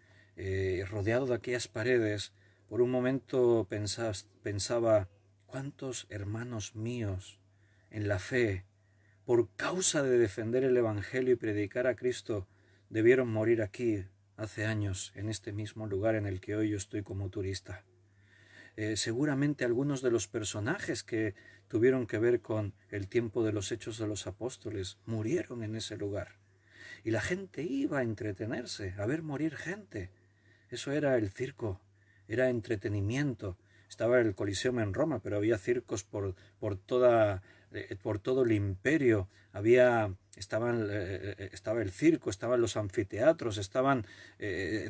rodeado de aquellas paredes, por un momento pensaba cuántos hermanos míos en la fe, por causa de defender el Evangelio y predicar a Cristo, debieron morir aquí hace años, en este mismo lugar en el que hoy yo estoy como turista. Seguramente algunos de los personajes que tuvieron que ver con el tiempo de los Hechos de los Apóstoles murieron en ese lugar. Y la gente iba a entretenerse, a ver morir gente. Eso era el circo, era entretenimiento. Estaba el Coliseum en Roma, pero había circos por todo el imperio. Estaba el circo, estaban los anfiteatros,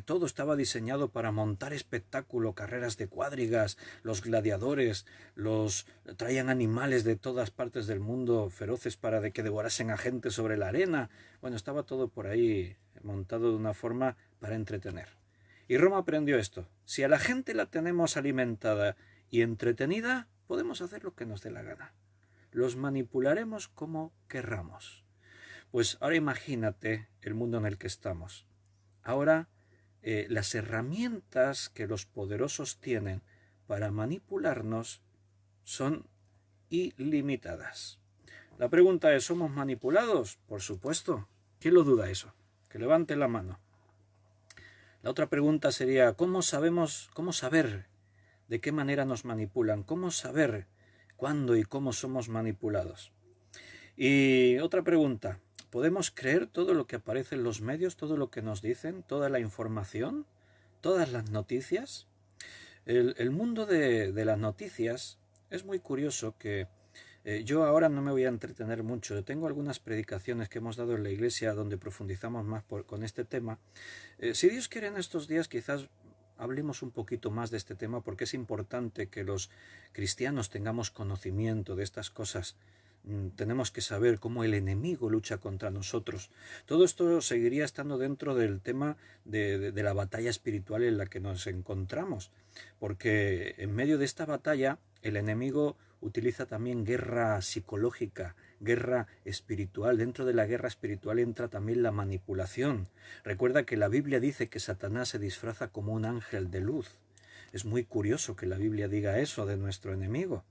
todo estaba diseñado para montar espectáculo, carreras de cuadrigas, los gladiadores, traían animales de todas partes del mundo feroces para que devorasen a gente sobre la arena. Bueno, estaba todo por ahí montado de una forma para entretener. Y Roma aprendió esto. Si a la gente la tenemos alimentada y entretenida, podemos hacer lo que nos dé la gana. Los manipularemos como querramos. Pues ahora imagínate el mundo en el que estamos. Ahora las herramientas que los poderosos tienen para manipularnos son ilimitadas. La pregunta es, ¿somos manipulados? Por supuesto. ¿Quién lo duda eso? Que levante la mano. La otra pregunta sería, ¿cómo saber de qué manera nos manipulan? ¿Cómo saber cuándo y cómo somos manipulados? Y otra pregunta, ¿Podemos creer todo lo que aparece en los medios, todo lo que nos dicen, toda la información, todas las noticias? El mundo de las noticias es muy curioso que yo ahora no me voy a entretener mucho. Tengo algunas predicaciones que hemos dado en la iglesia donde profundizamos más con este tema. Si Dios quiere, en estos días quizás hablemos un poquito más de este tema, porque es importante que los cristianos tengamos conocimiento de estas cosas. Tenemos que saber cómo el enemigo lucha contra nosotros. Todo esto seguiría estando dentro del tema de la batalla espiritual en la que nos encontramos, porque en medio de esta batalla el enemigo utiliza también guerra psicológica, guerra espiritual. Dentro de la guerra espiritual entra también la manipulación. Recuerda que la Biblia dice que Satanás se disfraza como un ángel de luz. Es muy curioso que la Biblia diga eso de nuestro enemigo.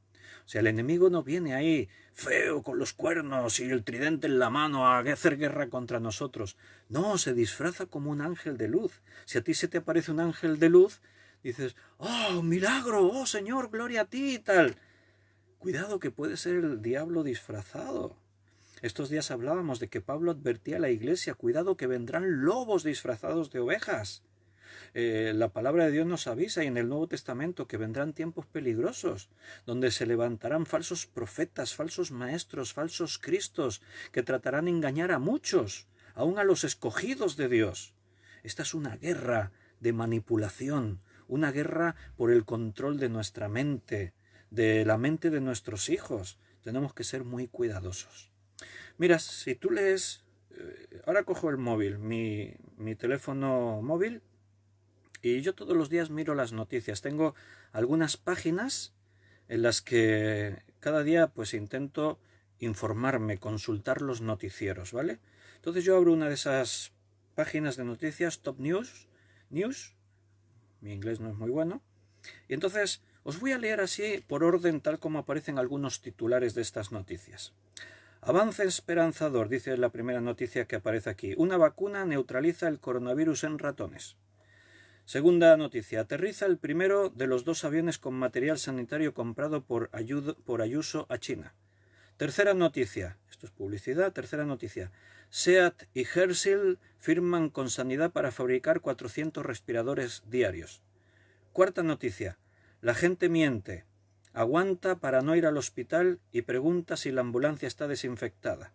O sea, el enemigo no viene ahí feo con los cuernos y el tridente en la mano a hacer guerra contra nosotros. No, se disfraza como un ángel de luz. Si a ti se te aparece un ángel de luz, dices, ¡oh, milagro! ¡Oh, Señor, gloria a ti! Y tal. Cuidado, que puede ser el diablo disfrazado. Estos días hablábamos de que Pablo advertía a la iglesia, cuidado que vendrán lobos disfrazados de ovejas. La palabra de Dios nos avisa y en el Nuevo Testamento que vendrán tiempos peligrosos, donde se levantarán falsos profetas, falsos maestros, falsos cristos, que tratarán de engañar a muchos, aun a los escogidos de Dios. Esta es una guerra de manipulación, una guerra por el control de nuestra mente, de la mente de nuestros hijos. Tenemos que ser muy cuidadosos. Mira, si tú lees, ahora cojo el móvil, mi teléfono móvil, y yo todos los días miro las noticias. Tengo algunas páginas en las que cada día pues intento informarme, consultar los noticieros, ¿vale? Entonces yo abro una de esas páginas de noticias, Top News, mi inglés no es muy bueno, y entonces os voy a leer así por orden tal como aparecen algunos titulares de estas noticias. Avance esperanzador, dice la primera noticia que aparece aquí. Una vacuna neutraliza el coronavirus en ratones. Segunda noticia. Aterriza el primero de los 2 aviones con material sanitario comprado por Ayuso a China. Tercera noticia. Esto es publicidad. Tercera noticia. SEAT y Hersil firman con Sanidad para fabricar 400 respiradores diarios. Cuarta noticia. La gente miente. Aguanta para no ir al hospital y pregunta si la ambulancia está desinfectada.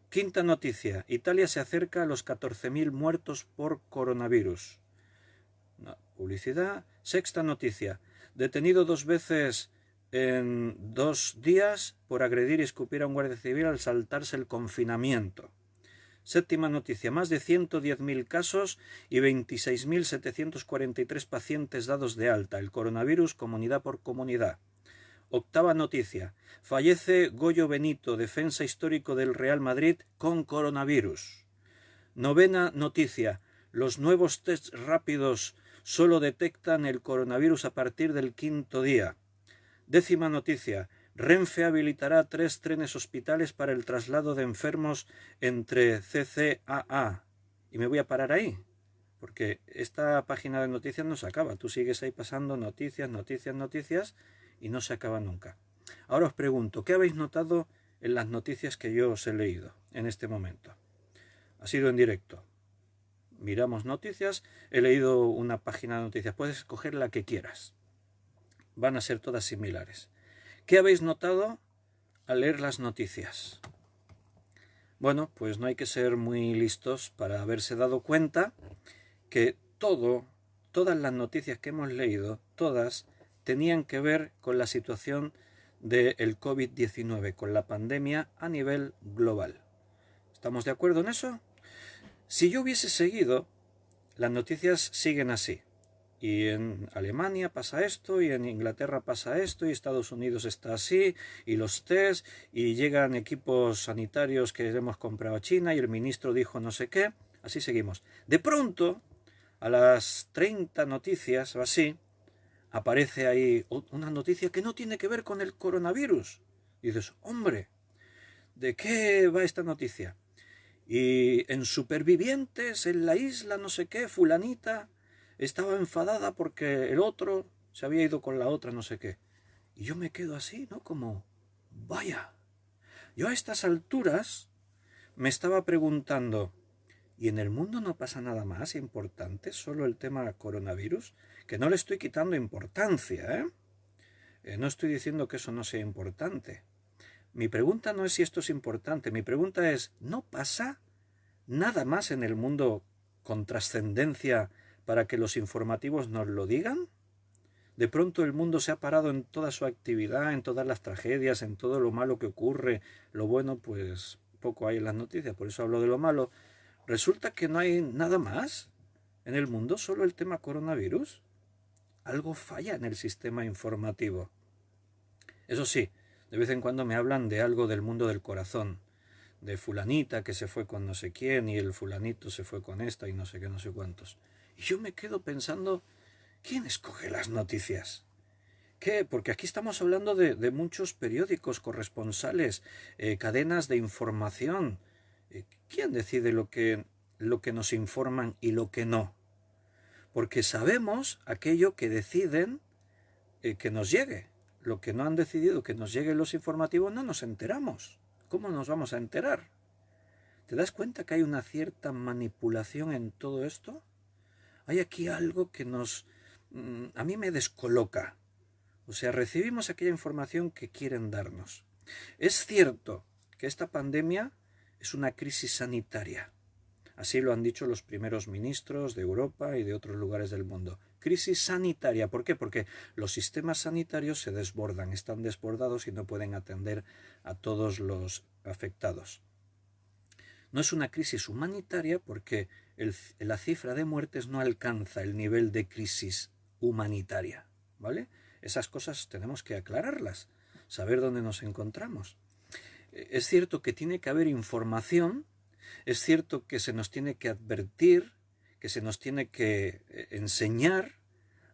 Quinta noticia. Italia se acerca a los 14.000 muertos por coronavirus. Publicidad. Sexta noticia. Detenido 2 veces en 2 días por agredir y escupir a un guardia civil al saltarse el confinamiento. Séptima noticia. Más de 110.000 casos y 26.743 pacientes dados de alta. El coronavirus comunidad por comunidad. Octava noticia. Fallece Goyo Benito, defensa histórico del Real Madrid, con coronavirus. Novena noticia. Los nuevos tests rápidos solo detectan el coronavirus a partir del 5.º día. Décima noticia. Renfe habilitará 3 trenes hospitales para el traslado de enfermos entre CCAA. Y me voy a parar ahí, porque esta página de noticias no se acaba. Tú sigues ahí pasando noticias, noticias, noticias y no se acaba nunca. Ahora os pregunto, ¿qué habéis notado en las noticias que yo os he leído en este momento? Ha sido en directo. Miramos noticias, he leído una página de noticias, puedes escoger la que quieras. Van a ser todas similares. ¿Qué habéis notado al leer las noticias? Bueno, pues no hay que ser muy listos para haberse dado cuenta que todas las noticias que hemos leído, todas tenían que ver con la situación del COVID-19, con la pandemia a nivel global. ¿Estamos de acuerdo en eso? Si yo hubiese seguido, las noticias siguen así. Y en Alemania pasa esto, y en Inglaterra pasa esto, y Estados Unidos está así, y los test, y llegan equipos sanitarios que hemos comprado a China, y el ministro dijo no sé qué. Así seguimos. De pronto, a las 30 noticias o así, aparece ahí una noticia que no tiene que ver con el coronavirus. Y dices, hombre, ¿de qué va esta noticia? Y en Supervivientes, en la isla no sé qué, fulanita estaba enfadada porque el otro se había ido con la otra no sé qué. Y yo me quedo así, ¿no? Como, vaya, yo a estas alturas me estaba preguntando, ¿y en el mundo no pasa nada más importante? ¿Solo el tema coronavirus? Que no le estoy quitando importancia, ¿eh? No estoy diciendo que eso no sea importante. Mi pregunta no es si esto es importante, mi pregunta es, ¿no pasa nada más en el mundo con trascendencia para que los informativos nos lo digan? De pronto el mundo se ha parado en toda su actividad, en todas las tragedias, en todo lo malo que ocurre. Lo bueno, pues poco hay en las noticias, por eso hablo de lo malo. Resulta que no hay nada más en el mundo, solo el tema coronavirus. Algo falla en el sistema informativo. Eso sí, de vez en cuando me hablan de algo del mundo del corazón, de fulanita que se fue con no sé quién y el fulanito se fue con esta y no sé qué, no sé cuántos. Y yo me quedo pensando, ¿quién escoge las noticias? ¿Qué? Porque aquí estamos hablando de muchos periódicos, corresponsales, cadenas de información. ¿Quién decide lo que nos informan y lo que no? Porque sabemos aquello que deciden que nos llegue. Lo que no han decidido que nos lleguen los informativos no nos enteramos. ¿Cómo nos vamos a enterar? ¿Te das cuenta que hay una cierta manipulación en todo esto? Hay aquí algo que a mí me descoloca. O sea, recibimos aquella información que quieren darnos. Es cierto que esta pandemia es una crisis sanitaria. Así lo han dicho los primeros ministros de Europa y de otros lugares del mundo. Crisis sanitaria. ¿Por qué? Porque los sistemas sanitarios se desbordan, están desbordados y no pueden atender a todos los afectados. No es una crisis humanitaria porque la cifra de muertes no alcanza el nivel de crisis humanitaria, ¿vale? Esas cosas tenemos que aclararlas, saber dónde nos encontramos. Es cierto que tiene que haber información, es cierto que se nos tiene que advertir, que se nos tiene que enseñar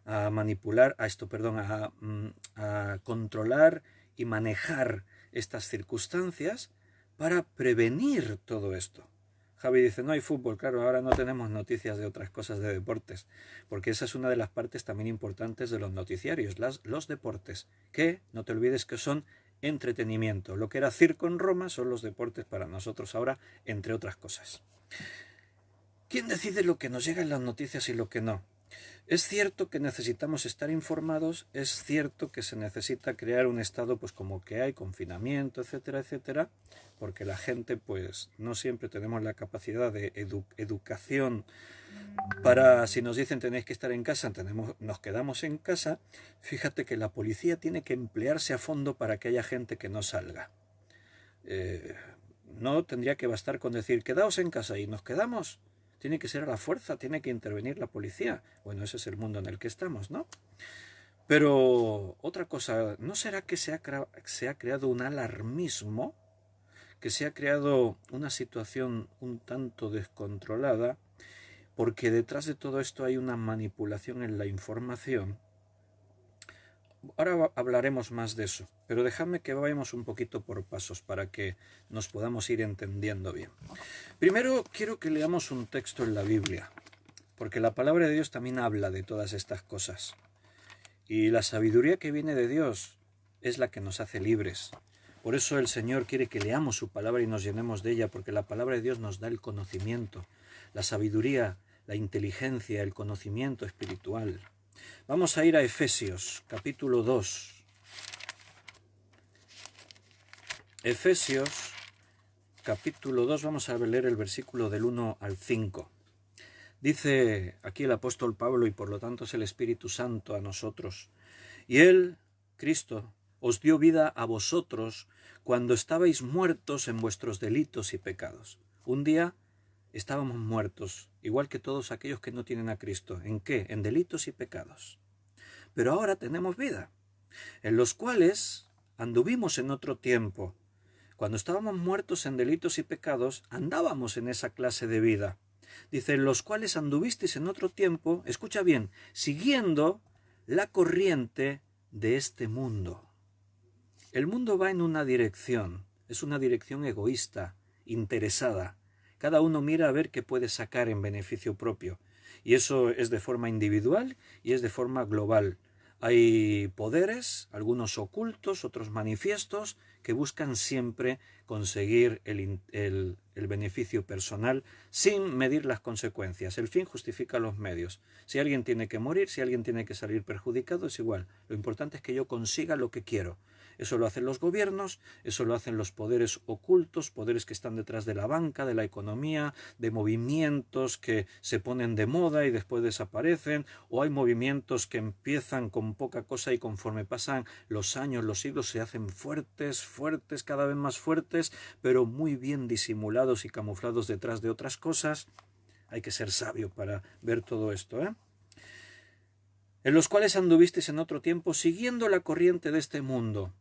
a manipular, a controlar y manejar estas circunstancias para prevenir todo esto. Javi dice, no hay fútbol, claro, ahora no tenemos noticias de otras cosas de deportes, porque esa es una de las partes también importantes de los noticiarios, los deportes, que no te olvides que son entretenimiento. Lo que era circo en Roma son los deportes para nosotros ahora, entre otras cosas. ¿Quién decide lo que nos llega en las noticias y lo que no? Es cierto que necesitamos estar informados, es cierto que se necesita crear un estado pues como que hay, confinamiento, etcétera, etcétera, porque la gente pues no siempre tenemos la capacidad de educación para, si nos dicen tenéis que estar en casa, nos quedamos en casa. Fíjate que la policía tiene que emplearse a fondo para que haya gente que no salga. No tendría que bastar con decir quedaos en casa y nos quedamos. Tiene que ser a la fuerza, tiene que intervenir la policía. Bueno, ese es el mundo en el que estamos, ¿no? Pero otra cosa, ¿no será que se ha creado un alarmismo? Que se ha creado una situación un tanto descontrolada, porque detrás de todo esto hay una manipulación en la información. Ahora hablaremos más de eso, pero dejadme que vayamos un poquito por pasos para que nos podamos ir entendiendo bien. Primero quiero que leamos un texto en la Biblia, porque la palabra de Dios también habla de todas estas cosas. Y la sabiduría que viene de Dios es la que nos hace libres. Por eso el Señor quiere que leamos su palabra y nos llenemos de ella, porque la palabra de Dios nos da el conocimiento, la sabiduría, la inteligencia, el conocimiento espiritual. Vamos a ir a Efesios, capítulo 2. Efesios, capítulo 2, vamos a leer el versículo del 1 al 5. Dice aquí el apóstol Pablo, y por lo tanto es el Espíritu Santo a nosotros. Y Él, Cristo, os dio vida a vosotros cuando estabais muertos en vuestros delitos y pecados. Un día estábamos muertos, igual que todos aquellos que no tienen a Cristo. ¿En qué? En delitos y pecados. Pero ahora tenemos vida, en los cuales anduvimos en otro tiempo. Cuando estábamos muertos en delitos y pecados, andábamos en esa clase de vida. Dice, en los cuales anduvisteis en otro tiempo, escucha bien, siguiendo la corriente de este mundo. El mundo va en una dirección, es una dirección egoísta, interesada. Cada uno mira a ver qué puede sacar en beneficio propio. Y eso es de forma individual y es de forma global. Hay poderes, algunos ocultos, otros manifiestos, que buscan siempre conseguir el beneficio personal sin medir las consecuencias. El fin justifica los medios. Si alguien tiene que morir, si alguien tiene que salir perjudicado, es igual. Lo importante es que yo consiga lo que quiero. Eso lo hacen los gobiernos, eso lo hacen los poderes ocultos, poderes que están detrás de la banca, de la economía, de movimientos que se ponen de moda y después desaparecen, o hay movimientos que empiezan con poca cosa y conforme pasan los años, los siglos, se hacen fuertes, fuertes, cada vez más fuertes, pero muy bien disimulados y camuflados detrás de otras cosas. Hay que ser sabio para ver todo esto, en los cuales anduvisteis en otro tiempo siguiendo la corriente de este mundo.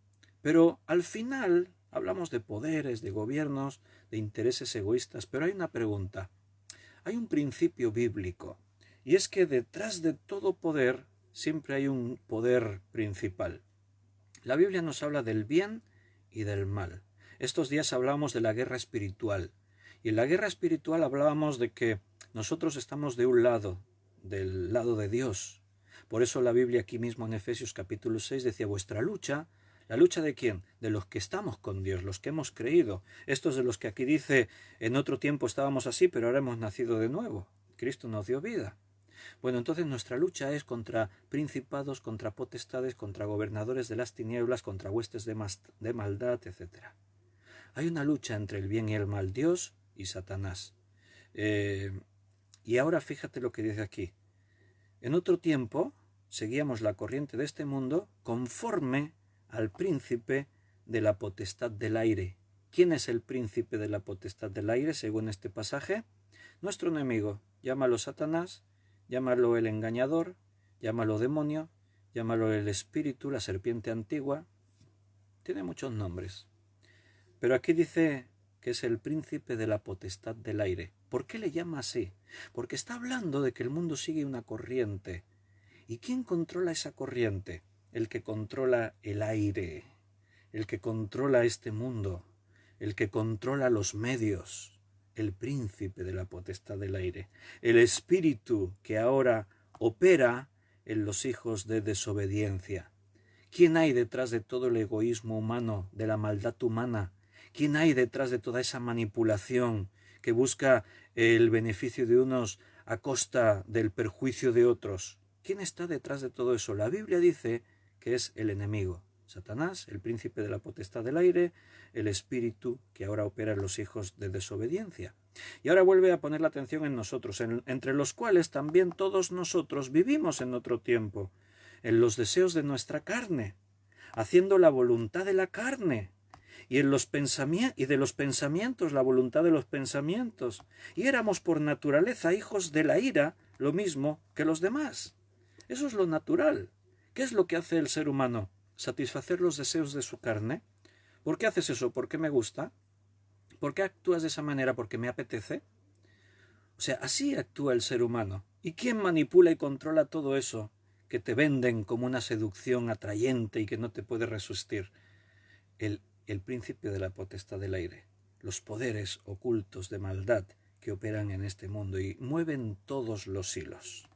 Pero al final hablamos de poderes, de gobiernos, de intereses egoístas, pero hay una pregunta. Hay un principio bíblico, y es que detrás de todo poder siempre hay un poder principal. La Biblia nos habla del bien y del mal. Estos días hablamos de la guerra espiritual, y en la guerra espiritual hablábamos de que nosotros estamos de un lado, del lado de Dios. Por eso la Biblia aquí mismo en Efesios capítulo 6 decía, vuestra lucha, ¿la lucha de quién? De los que estamos con Dios, los que hemos creído. Estos de los que aquí dice, en otro tiempo estábamos así, pero ahora hemos nacido de nuevo. Cristo nos dio vida. Bueno, entonces nuestra lucha es contra principados, contra potestades, contra gobernadores de las tinieblas, contra huestes de maldad, etc. Hay una lucha entre el bien y el mal, Dios y Satanás. Y ahora fíjate lo que dice aquí. En otro tiempo seguíamos la corriente de este mundo conforme al príncipe de la potestad del aire. ¿Quién es el príncipe de la potestad del aire según este pasaje? Nuestro enemigo. Llámalo Satanás, llámalo el engañador, llámalo demonio, llámalo el espíritu, la serpiente antigua. Tiene muchos nombres. Pero aquí dice que es el príncipe de la potestad del aire. ¿Por qué le llama así? Porque está hablando de que el mundo sigue una corriente. ¿Y quién controla esa corriente? El que controla el aire, el que controla este mundo, el que controla los medios, el príncipe de la potestad del aire, el espíritu que ahora opera en los hijos de desobediencia. ¿Quién hay detrás de todo el egoísmo humano, de la maldad humana? ¿Quién hay detrás de toda esa manipulación que busca el beneficio de unos a costa del perjuicio de otros? ¿Quién está detrás de todo eso? La Biblia dice que es el enemigo, Satanás, el príncipe de la potestad del aire, el espíritu que ahora opera en los hijos de desobediencia. Y ahora vuelve a poner la atención en nosotros, entre los cuales también todos nosotros vivimos en otro tiempo, en los deseos de nuestra carne, haciendo la voluntad de la carne, y de los pensamientos, la voluntad de los pensamientos, y éramos por naturaleza hijos de la ira, lo mismo que los demás. Eso es lo natural. ¿Qué es lo que hace el ser humano? ¿Satisfacer los deseos de su carne? ¿Por qué haces eso? ¿Por qué me gusta? ¿Por qué actúas de esa manera? ¿Porque me apetece? O sea, así actúa el ser humano. ¿Y quién manipula y controla todo eso que te venden como una seducción atrayente y que no te puede resistir? El príncipe de la potestad del aire, los poderes ocultos de maldad que operan en este mundo y mueven todos los hilos.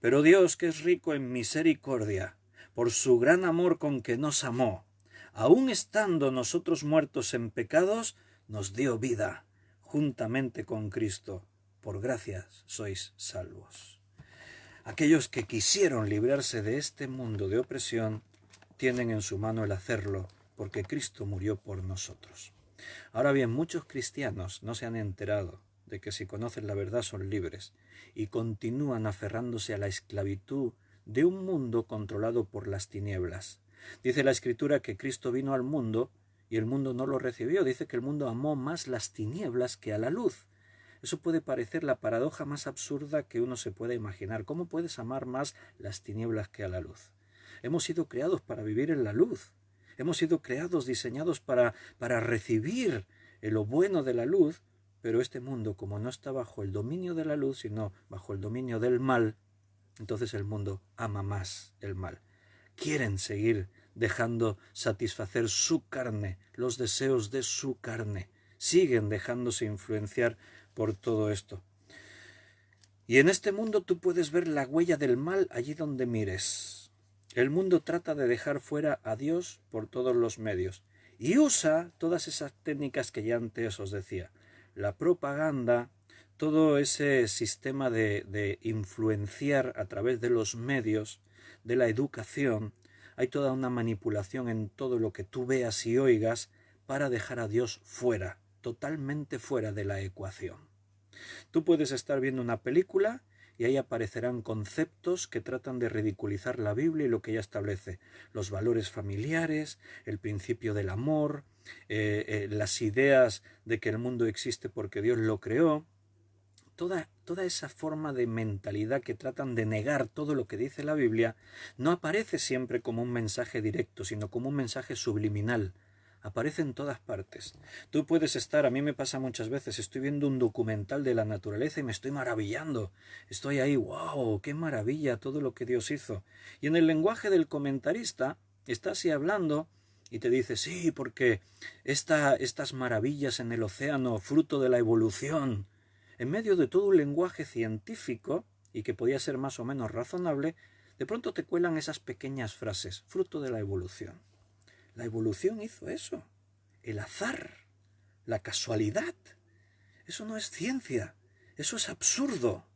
Pero Dios, que es rico en misericordia, por su gran amor con que nos amó, aun estando nosotros muertos en pecados, nos dio vida juntamente con Cristo. Por gracias sois salvos. Aquellos que quisieron librarse de este mundo de opresión tienen en su mano el hacerlo, porque Cristo murió por nosotros. Ahora bien, muchos cristianos no se han enterado de que si conocen la verdad son libres y continúan aferrándose a la esclavitud de un mundo controlado por las tinieblas. Dice la Escritura que Cristo vino al mundo y el mundo no lo recibió. Dice que el mundo amó más las tinieblas que a la luz. Eso puede parecer la paradoja más absurda que uno se pueda imaginar. ¿Cómo puedes amar más las tinieblas que a la luz? Hemos sido creados para vivir en la luz. Hemos sido creados, diseñados para recibir lo bueno de la luz, pero este mundo, como no está bajo el dominio de la luz, sino bajo el dominio del mal, entonces el mundo ama más el mal. Quieren seguir dejando satisfacer su carne, los deseos de su carne. Siguen dejándose influenciar por todo esto. Y en este mundo tú puedes ver la huella del mal allí donde mires. El mundo trata de dejar fuera a Dios por todos los medios y usa todas esas técnicas que ya antes os decía. La propaganda, todo ese sistema de influenciar a través de los medios, de la educación. Hay toda una manipulación en todo lo que tú veas y oigas para dejar a Dios fuera, totalmente fuera de la ecuación. Tú puedes estar viendo una película y ahí aparecerán conceptos que tratan de ridiculizar la Biblia y lo que ella establece. Los valores familiares, el principio del amor, las ideas de que el mundo existe porque Dios lo creó. Toda esa forma de mentalidad que tratan de negar todo lo que dice la Biblia no aparece siempre como un mensaje directo, sino como un mensaje subliminal. Aparece en todas partes. Tú puedes estar, a mí me pasa muchas veces, estoy viendo un documental de la naturaleza y me estoy maravillando. Estoy ahí, wow, qué maravilla todo lo que Dios hizo. Y en el lenguaje del comentarista está así hablando y te dice, sí, porque estas maravillas en el océano, fruto de la evolución. En medio de todo un lenguaje científico, y que podía ser más o menos razonable, de pronto te cuelan esas pequeñas frases, fruto de la evolución. La evolución hizo eso. El azar, la casualidad. Eso no es ciencia, eso es absurdo.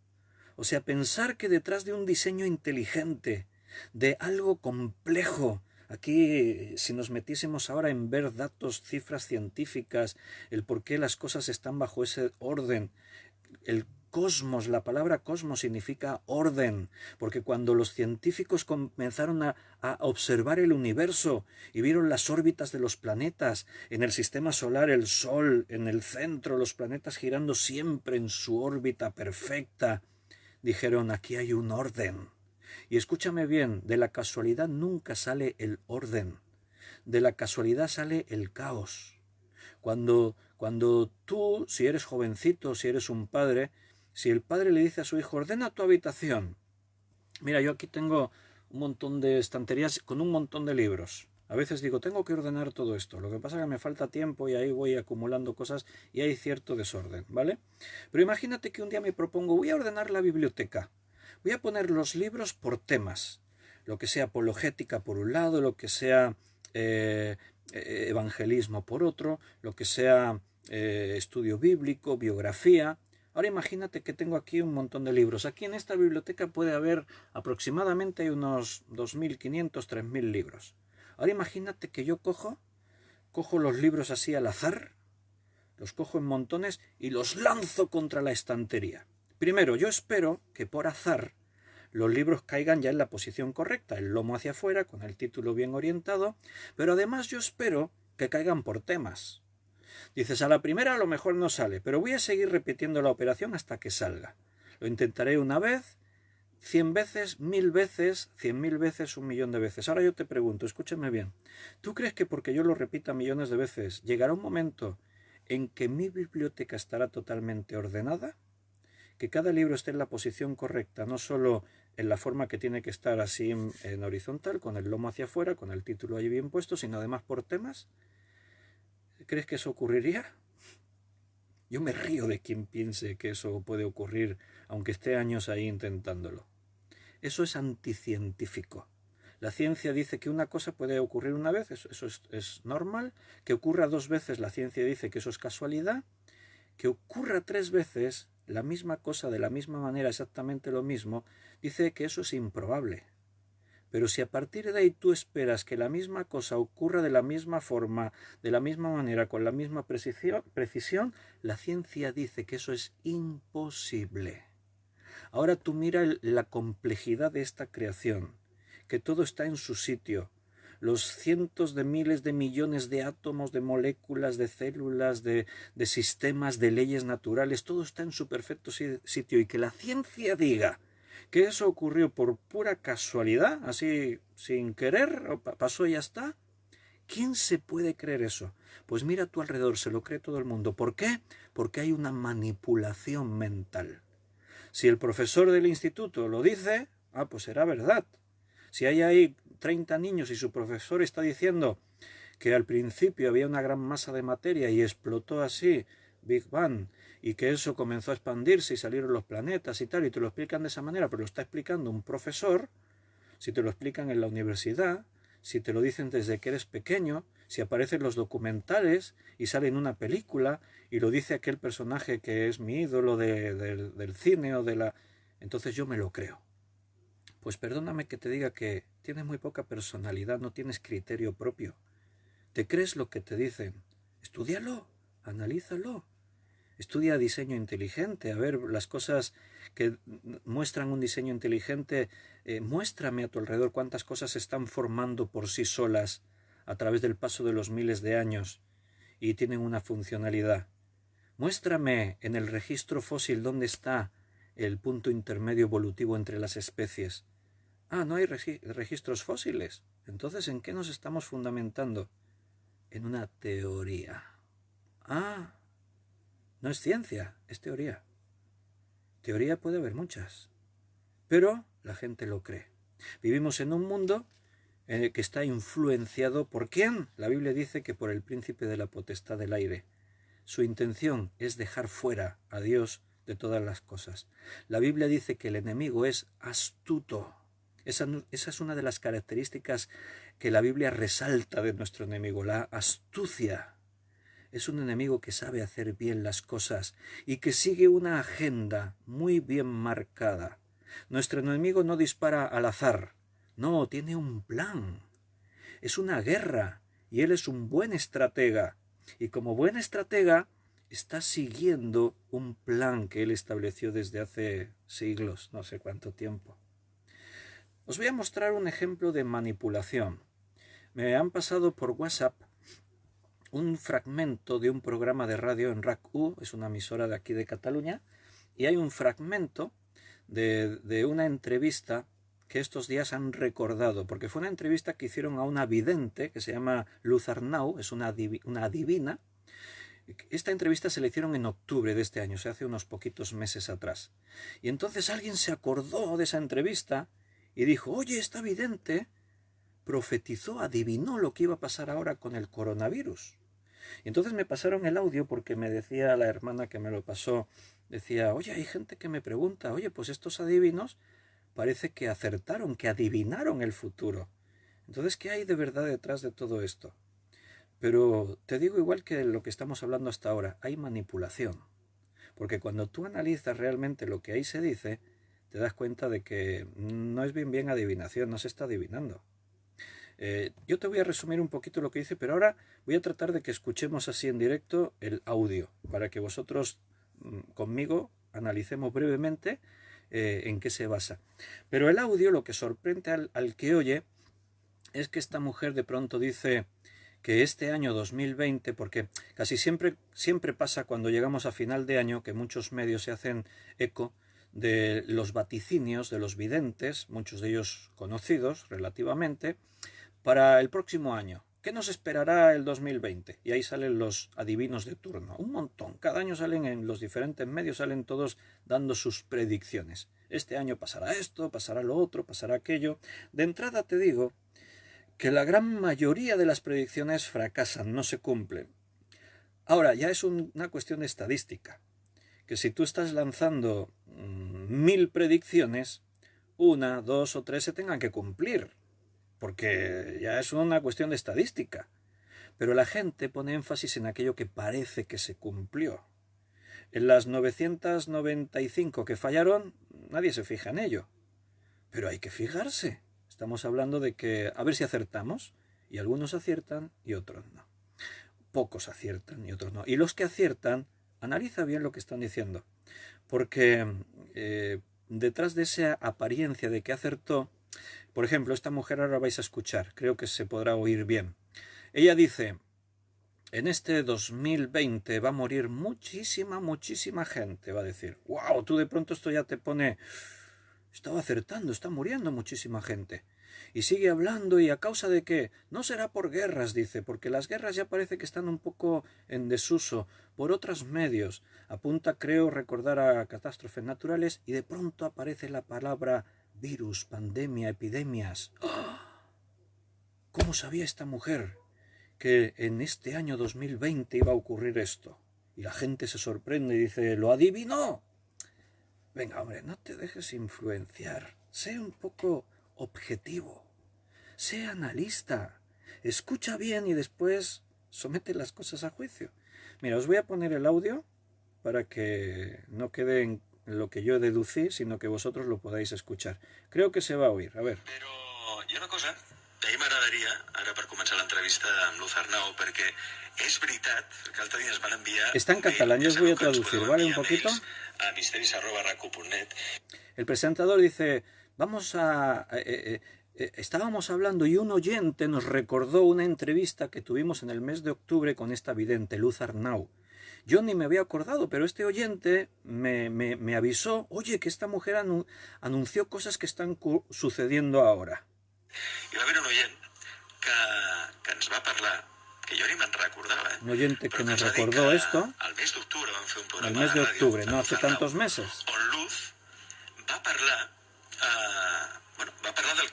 O sea, pensar que detrás de un diseño inteligente, de algo complejo, aquí si nos metiésemos ahora en ver datos, cifras científicas, el por qué las cosas están bajo ese orden, el cosmos, la palabra cosmos significa orden, porque cuando los científicos comenzaron a observar el universo y vieron las órbitas de los planetas, en el sistema solar el Sol, en el centro los planetas girando siempre en su órbita perfecta, dijeron, aquí hay un orden. Y escúchame bien, de la casualidad nunca sale el orden, de la casualidad sale el caos. Cuando tú, si eres jovencito, si eres un padre, si el padre le dice a su hijo, ordena tu habitación. Mira, yo aquí tengo un montón de estanterías con un montón de libros. A veces digo, tengo que ordenar todo esto. Lo que pasa es que me falta tiempo y ahí voy acumulando cosas y hay cierto desorden, ¿vale? Pero imagínate que un día me propongo, voy a ordenar la biblioteca. Voy a poner los libros por temas. Lo que sea apologética por un lado, lo que sea evangelismo por otro, lo que sea estudio bíblico, biografía. Ahora imagínate que tengo aquí un montón de libros. Aquí en esta biblioteca puede haber aproximadamente unos 2.500, 3.000 libros. Ahora imagínate que yo cojo los libros así al azar, los cojo en montones y los lanzo contra la estantería. Primero, yo espero que por azar los libros caigan ya en la posición correcta, el lomo hacia afuera, con el título bien orientado, pero además yo espero que caigan por temas. Dices, a la primera a lo mejor no sale, pero voy a seguir repitiendo la operación hasta que salga. Lo intentaré una vez, 100 veces, 1000 veces, 100.000 veces, 1.000.000 de veces. Ahora yo te pregunto, escúchame bien, ¿tú crees que porque yo lo repita millones de veces, llegará un momento en que mi biblioteca estará totalmente ordenada? Que cada libro esté en la posición correcta, no solo en la forma que tiene que estar así en horizontal, con el lomo hacia afuera, con el título ahí bien puesto, sino además por temas. ¿Crees que eso ocurriría? Yo me río de quien piense que eso puede ocurrir, aunque esté años ahí intentándolo. Eso es anticientífico. La ciencia dice que una cosa puede ocurrir una vez, eso es normal. Que ocurra 2 veces, la ciencia dice que eso es casualidad. Que ocurra 3 veces la misma cosa de la misma manera, exactamente lo mismo, dice que eso es improbable. Pero si a partir de ahí tú esperas que la misma cosa ocurra de la misma forma, de la misma manera, con la misma precisión, la ciencia dice que eso es imposible. Ahora tú mira la complejidad de esta creación, que todo está en su sitio. Los cientos de miles de millones de átomos, de moléculas, de células, de sistemas, de leyes naturales, todo está en su perfecto sitio. Y que la ciencia diga que eso ocurrió por pura casualidad, así sin querer, pasó y ya está. ¿Quién se puede creer eso? Pues mira a tu alrededor, se lo cree todo el mundo. ¿Por qué? Porque hay una manipulación mental. Si el profesor del instituto lo dice, pues será verdad. Si hay ahí 30 niños y su profesor está diciendo que al principio había una gran masa de materia y explotó así, Big Bang, y que eso comenzó a expandirse y salieron los planetas y tal, y te lo explican de esa manera, pero lo está explicando un profesor, si te lo explican en la universidad, si te lo dicen desde que eres pequeño, si aparecen los documentales y sale en una película y lo dice aquel personaje que es mi ídolo del cine o de la... Entonces yo me lo creo. Pues perdóname que te diga que tienes muy poca personalidad, no tienes criterio propio. ¿Te crees lo que te dicen? Estúdialo, analízalo. Estudia diseño inteligente, a ver las cosas que muestran un diseño inteligente. Muéstrame a tu alrededor cuántas cosas se están formando por sí solas a través del paso de los miles de años y tienen una funcionalidad. Muéstrame en el registro fósil dónde está el punto intermedio evolutivo entre las especies. Ah, no hay registros fósiles. Entonces, ¿en qué nos estamos fundamentando? En una teoría. Ah, no es ciencia, es teoría. Teoría puede haber muchas, pero la gente lo cree. Vivimos en un mundo en el que está influenciado ¿por quién? La Biblia dice que por el príncipe de la potestad del aire. Su intención es dejar fuera a Dios de todas las cosas. La Biblia dice que el enemigo es astuto. Esa es una de las características que la Biblia resalta de nuestro enemigo, la astucia. Es un enemigo que sabe hacer bien las cosas y que sigue una agenda muy bien marcada. Nuestro enemigo no dispara al azar, no, tiene un plan. Es una guerra y él es un buen estratega. Y como buen estratega está siguiendo un plan que él estableció desde hace siglos, no sé cuánto tiempo. Os voy a mostrar un ejemplo de manipulación. Me han pasado por WhatsApp un fragmento de un programa de radio en RAC1, es una emisora de aquí de Cataluña, y hay un fragmento de una entrevista que estos días han recordado, porque fue una entrevista que hicieron a una vidente que se llama Luz Arnau, es una adivina. Esta entrevista se le hicieron en octubre de este año, o sea, hace unos poquitos meses atrás. Y entonces alguien se acordó de esa entrevista y dijo, oye, esta vidente profetizó, adivinó lo que iba a pasar ahora con el coronavirus. Y entonces me pasaron el audio porque me decía la hermana que me lo pasó, decía, oye, hay gente que me pregunta, oye, pues estos adivinos parece que acertaron, que adivinaron el futuro. Entonces, ¿qué hay de verdad detrás de todo esto? Pero te digo igual que lo que estamos hablando hasta ahora, hay manipulación. Porque cuando tú analizas realmente lo que ahí se dice, te das cuenta de que no es bien adivinación, no se está adivinando. Yo te voy a resumir un poquito lo que dice, pero ahora voy a tratar de que escuchemos así en directo el audio, para que vosotros conmigo analicemos brevemente en qué se basa. Pero el audio, lo que sorprende al que oye, es que esta mujer de pronto dice que este año 2020, porque casi siempre pasa cuando llegamos a final de año, que muchos medios se hacen eco de los vaticinios de los videntes, muchos de ellos conocidos relativamente, para el próximo año. ¿Qué nos esperará el 2020? Y ahí salen los adivinos de turno. Un montón. Cada año salen en los diferentes medios, salen todos dando sus predicciones. Este año pasará esto, pasará lo otro, pasará aquello. De entrada te digo que la gran mayoría de las predicciones fracasan, no se cumplen. Ahora, ya es una cuestión de estadística. Que si tú estás lanzando 1000 predicciones, 1, 2 o 3 se tengan que cumplir. Porque ya es una cuestión de estadística. Pero la gente pone énfasis en aquello que parece que se cumplió. En las 995 que fallaron, nadie se fija en ello. Pero hay que fijarse. Estamos hablando de que a ver si acertamos. Y algunos aciertan y otros no. Pocos aciertan y otros no. Y los que aciertan, analiza bien lo que están diciendo. Porque detrás de esa apariencia de que acertó, por ejemplo, esta mujer ahora vais a escuchar, creo que se podrá oír bien. Ella dice, en este 2020 va a morir muchísima gente, va a decir. ¡Wow! Tú de pronto esto ya te pone... Estaba acertando, está muriendo muchísima gente. Y sigue hablando, ¿y a causa de qué? No será por guerras, dice, porque las guerras ya parece que están un poco en desuso, por otros medios. Apunta, creo, recordar a catástrofes naturales y de pronto aparece la palabra virus, pandemia, epidemias. ¡Oh! ¿Cómo sabía esta mujer que en este año 2020 iba a ocurrir esto? Y la gente se sorprende y dice, ¡lo adivinó! Venga, hombre, no te dejes influenciar. Sé un poco objetivo. Sé analista. Escucha bien y después somete las cosas a juicio. Mira, os voy a poner el audio para que no quede en lo que yo deducí, sino que vosotros lo podáis escuchar. Creo que se va a oír. A ver. Però hi ha una cosa que a mi m'agradaria, ara per començar l'entrevista amb Luz Arnau, perquè és veritat que l'altre dia ens van enviar... Está en catalán, yo os voy a traducir, ¿vale? Un poquito. A misteris@racu.net. El presentador dice, estábamos hablando y un oyente nos recordó una entrevista que tuvimos en el mes de octubre con esta vidente, Luz Arnau. Yo ni me había acordado, pero este oyente me avisó, oye, que esta mujer anunció cosas que están sucediendo ahora. I va haver un oient que ens va parlar, que jo ni me'n recordava, Un oyente que nos ens va dir recordó que esto, al mes d'octubre vam fer un programa el mes de ràdio octubre, amb no Luz hace Arnau, tantos meses. on Luz va parlar del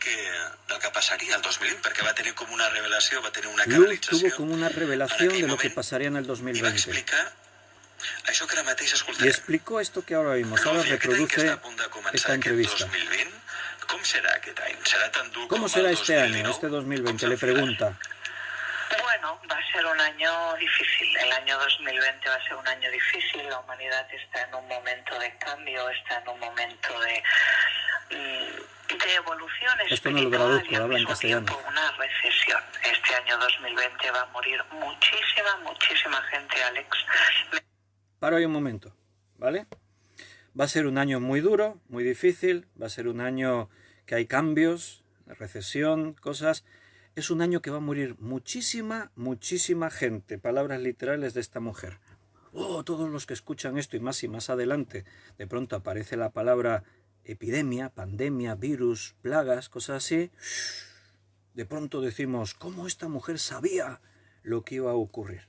que passaria el 2020, perquè va tenir com una revelació, va tenir una Luz canalització. tuvo como una revelación de lo que pasaría en el I va 2020. explicar això que ara mateix Y escoltarem. explicó esto que ahora vimos. Ahora Luz, i aquest any que reproduce està a punt de començar esta aquest entrevista. 2020, com serà aquest any? Serà tan dur ¿Cómo com será el este 2019? año, este Com 2020? se'l Le farà? pregunta. Bueno, va a ser un año difícil. El año 2020 va a ser un año difícil. La humanidad está en un momento de cambio, está en un momento de evolución Esto no lo espiritual traduzco, y al habla en mismo castellano. tiempo una recesión. Este año 2020 va a morir muchísima gente, Alex. Paro ahí un momento, ¿vale? Va a ser un año muy duro, muy difícil, va a ser un año que hay cambios, recesión, cosas. Es un año que va a morir muchísima gente. Palabras literales de esta mujer. Oh, todos los que escuchan esto y más adelante, de pronto aparece la palabra epidemia, pandemia, virus, plagas, cosas así. De pronto decimos, ¿cómo esta mujer sabía lo que iba a ocurrir?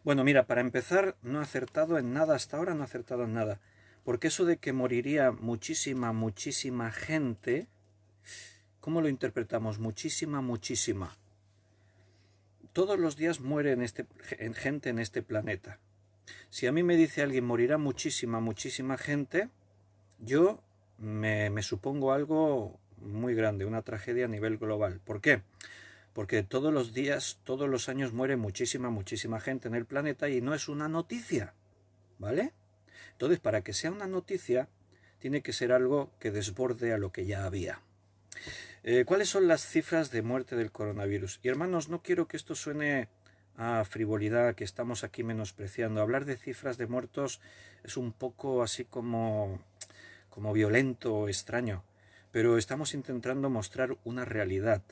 Bueno, mira, para empezar, no ha acertado en nada, hasta ahora no ha acertado en nada. Porque eso de que moriría muchísima gente, ¿cómo lo interpretamos? Muchísima. Todos los días muere gente en este planeta. Si a mí me dice alguien morirá muchísima gente, yo me supongo algo muy grande, una tragedia a nivel global. ¿Por qué? Porque todos los días, todos los años muere muchísima gente en el planeta y no es una noticia, ¿vale? Entonces, para que sea una noticia, tiene que ser algo que desborde a lo que ya había. ¿Cuáles son las cifras de muerte del coronavirus? Y hermanos, no quiero que esto suene a frivolidad, que estamos aquí menospreciando. Hablar de cifras de muertos es un poco así como violento o extraño, pero estamos intentando mostrar una realidad.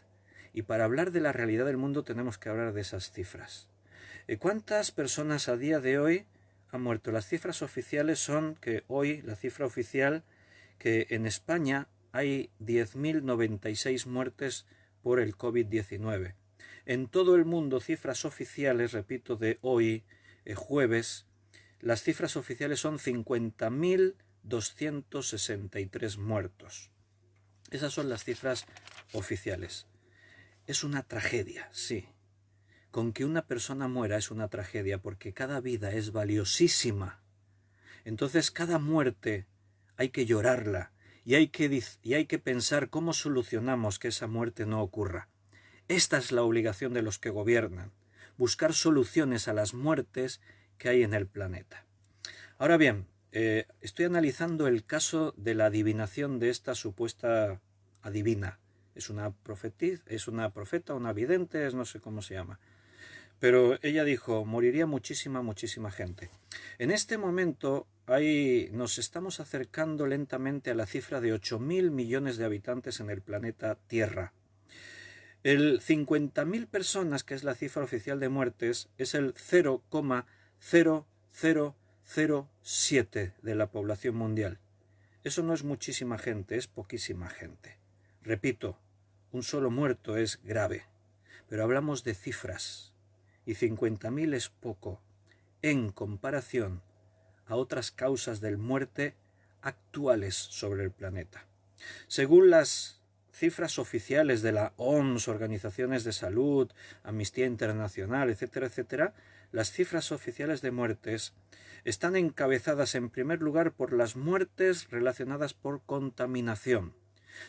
Y para hablar de la realidad del mundo tenemos que hablar de esas cifras. ¿Cuántas personas a día de hoy han muerto? Las cifras oficiales son que hoy, la cifra oficial, que en España hay 10.096 muertes por el COVID-19. En todo el mundo, cifras oficiales, repito, de hoy, jueves, las cifras oficiales son 50.263 muertos. Esas son las cifras oficiales. Es una tragedia, sí. Con que una persona muera es una tragedia porque cada vida es valiosísima. Entonces cada muerte hay que llorarla y hay que pensar cómo solucionamos que esa muerte no ocurra. Esta es la obligación de los que gobiernan, buscar soluciones a las muertes que hay en el planeta. Ahora bien, estoy analizando el caso de la adivinación de esta supuesta adivina. Es una profeta, una vidente, no sé cómo se llama. Pero ella dijo, moriría muchísima gente. En este momento nos estamos acercando lentamente a la cifra de 8.000 millones de habitantes en el planeta Tierra. El 50.000 personas, que es la cifra oficial de muertes, es el 0,0007 de la población mundial. Eso no es muchísima gente, es poquísima gente. Repito, un solo muerto es grave, pero hablamos de cifras. Y 50.000 es poco en comparación a otras causas de muerte actuales sobre el planeta. Según las cifras oficiales de la OMS, organizaciones de salud, Amnistía Internacional, etcétera, las cifras oficiales de muertes están encabezadas en primer lugar por las muertes relacionadas por contaminación.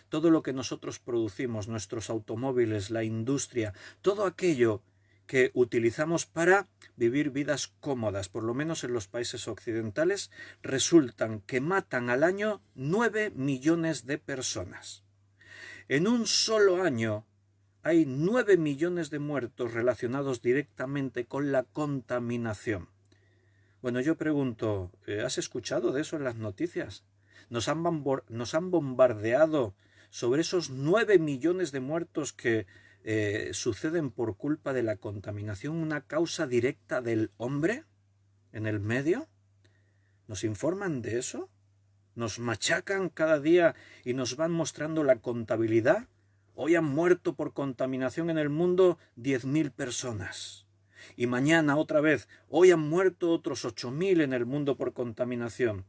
Todo lo que nosotros producimos, nuestros automóviles, la industria, todo aquello que utilizamos para vivir vidas cómodas, por lo menos en los países occidentales, resultan que matan al año 9 millones de personas. En un solo año hay 9 millones de muertos relacionados directamente con la contaminación. Bueno, yo pregunto, ¿has escuchado de eso en las noticias? Nos han bombardeado sobre esos 9 millones de muertos que suceden por culpa de la contaminación, una causa directa del hombre en el medio. ¿Nos informan de eso? ¿Nos machacan cada día y nos van mostrando la contabilidad? Hoy han muerto por contaminación en el mundo 10.000 personas. Y mañana otra vez, hoy han muerto otros 8.000 en el mundo por contaminación.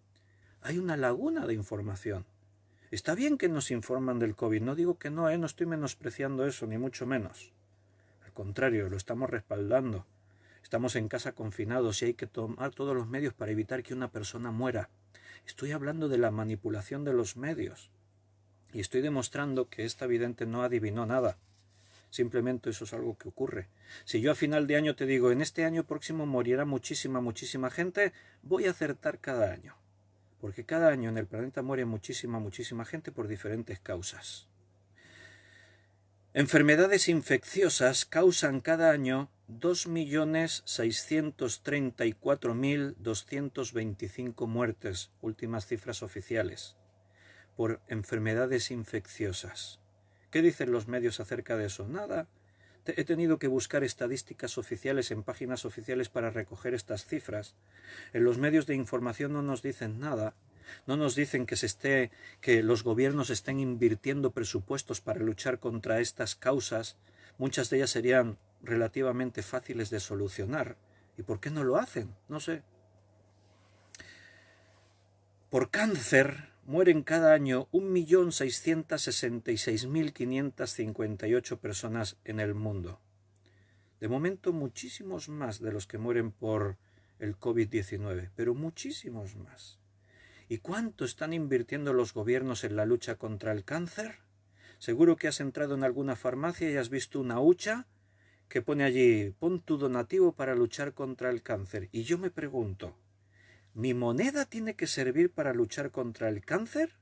Hay una laguna de información. Está bien que nos informan del COVID, no digo que no, no estoy menospreciando eso, ni mucho menos. Al contrario, lo estamos respaldando. Estamos en casa confinados y hay que tomar todos los medios para evitar que una persona muera. Estoy hablando de la manipulación de los medios. Y estoy demostrando que esta vidente no adivinó nada. Simplemente eso es algo que ocurre. Si yo a final de año te digo, en este año próximo morirá muchísima gente, voy a acertar cada año. Porque cada año en el planeta muere muchísima gente por diferentes causas. Enfermedades infecciosas causan cada año 2.634.225 muertes, últimas cifras oficiales, por enfermedades infecciosas. ¿Qué dicen los medios acerca de eso? Nada. He tenido que buscar estadísticas oficiales en páginas oficiales para recoger estas cifras. En los medios de información no nos dicen nada. No nos dicen que los gobiernos estén invirtiendo presupuestos para luchar contra estas causas. Muchas de ellas serían relativamente fáciles de solucionar. ¿Y por qué no lo hacen? No sé. Por cáncer mueren cada año 1.666.558 personas en el mundo. De momento muchísimos más de los que mueren por el COVID-19, pero muchísimos más. ¿Y cuánto están invirtiendo los gobiernos en la lucha contra el cáncer? Seguro que has entrado en alguna farmacia y has visto una hucha que pone allí, pon tu donativo para luchar contra el cáncer. Y yo me pregunto, ¿mi moneda tiene que servir para luchar contra el cáncer?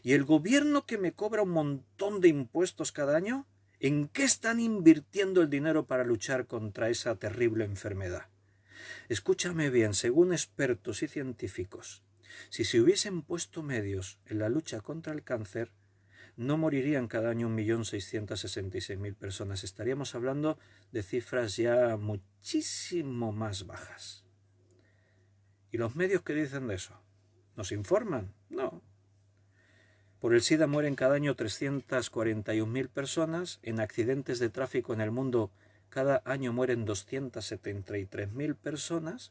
¿Y el gobierno que me cobra un montón de impuestos cada año? ¿En qué están invirtiendo el dinero para luchar contra esa terrible enfermedad? Escúchame bien, según expertos y científicos, si se hubiesen puesto medios en la lucha contra el cáncer, no morirían cada año 1.666.000 personas. Estaríamos hablando de cifras ya muchísimo más bajas. ¿Y los medios qué dicen de eso? ¿Nos informan? No. Por el SIDA mueren cada año 341.000 personas. En accidentes de tráfico en el mundo cada año mueren 273.000 personas.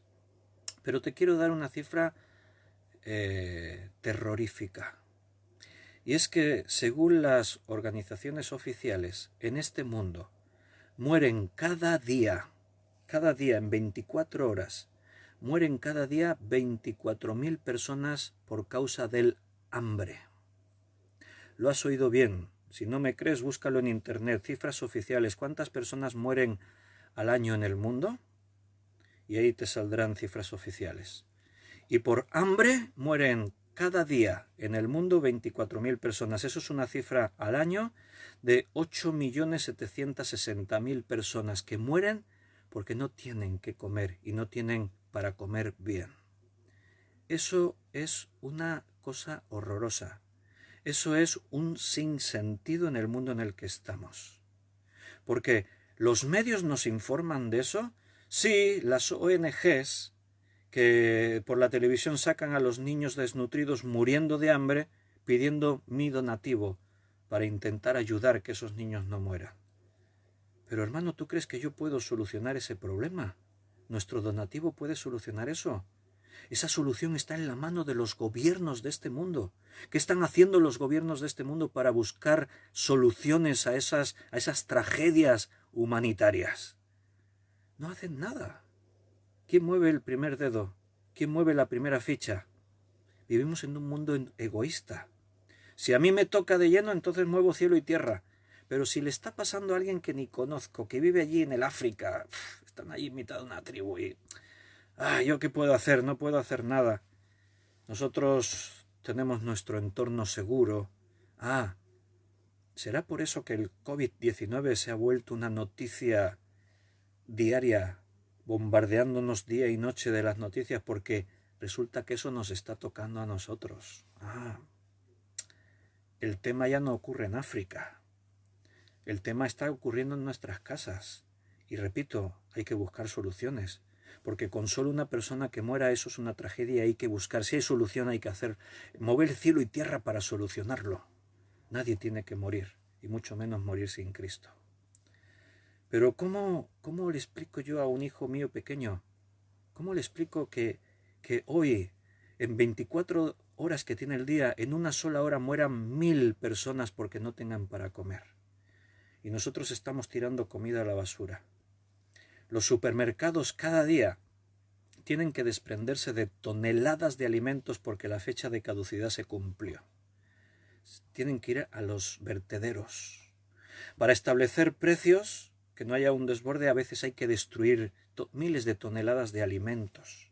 Pero te quiero dar una cifra terrorífica. Y es que, según las organizaciones oficiales, en este mundo mueren cada día en 24 horas, mueren cada día 24.000 personas por causa del hambre. Lo has oído bien. Si no me crees, búscalo en internet. Cifras oficiales. ¿Cuántas personas mueren al año en el mundo? Y ahí te saldrán cifras oficiales. Y por hambre mueren cada día en el mundo 24.000 personas. Eso es una cifra al año de 8.760.000 personas que mueren porque no tienen que comer y no tienen para comer bien. Eso es una cosa horrorosa. Eso es un sinsentido en el mundo en el que estamos. Porque los medios nos informan de eso. Sí, las ONGs que por la televisión sacan a los niños desnutridos muriendo de hambre pidiendo mi donativo para intentar ayudar que esos niños no mueran. Pero hermano, ¿tú crees que yo puedo solucionar ese problema? ¿Nuestro donativo puede solucionar eso? Esa solución está en la mano de los gobiernos de este mundo. ¿Qué están haciendo los gobiernos de este mundo para buscar soluciones a esas tragedias humanitarias? No hacen nada. ¿Quién mueve el primer dedo? ¿Quién mueve la primera ficha? Vivimos en un mundo egoísta. Si a mí me toca de lleno, entonces muevo cielo y tierra. Pero si le está pasando a alguien que ni conozco, que vive allí en el África, están allí en mitad de una tribu y... ¿yo qué puedo hacer? No puedo hacer nada. Nosotros tenemos nuestro entorno seguro. ¿Será por eso que el COVID-19 se ha vuelto una noticia diaria, bombardeándonos día y noche de las noticias? Porque resulta que eso nos está tocando a nosotros. El tema ya no ocurre en África. El tema está ocurriendo en nuestras casas. Y repito, hay que buscar soluciones. Porque con solo una persona que muera, eso es una tragedia, hay que buscar. Si hay solución, hay que mover cielo y tierra para solucionarlo. Nadie tiene que morir, y mucho menos morir sin Cristo. Pero ¿cómo le explico yo a un hijo mío pequeño? ¿Cómo le explico que hoy, en 24 horas que tiene el día, en una sola hora mueran 1000 personas porque no tengan para comer? Y nosotros estamos tirando comida a la basura. Los supermercados cada día tienen que desprenderse de toneladas de alimentos porque la fecha de caducidad se cumplió. Tienen que ir a los vertederos. Para establecer precios, que no haya un desborde, a veces hay que destruir miles de toneladas de alimentos.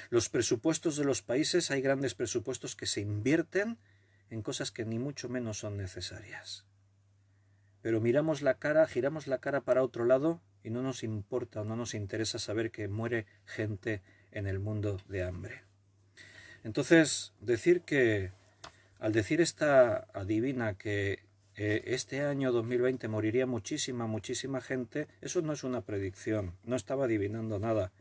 Los presupuestos de los países, hay grandes presupuestos que se invierten en cosas que ni mucho menos son necesarias. Pero giramos la cara para otro lado y no nos importa o no nos interesa saber que muere gente en el mundo de hambre. Entonces, al decir esta adivina que este año 2020 moriría muchísima gente, eso no es una predicción, no estaba adivinando nada.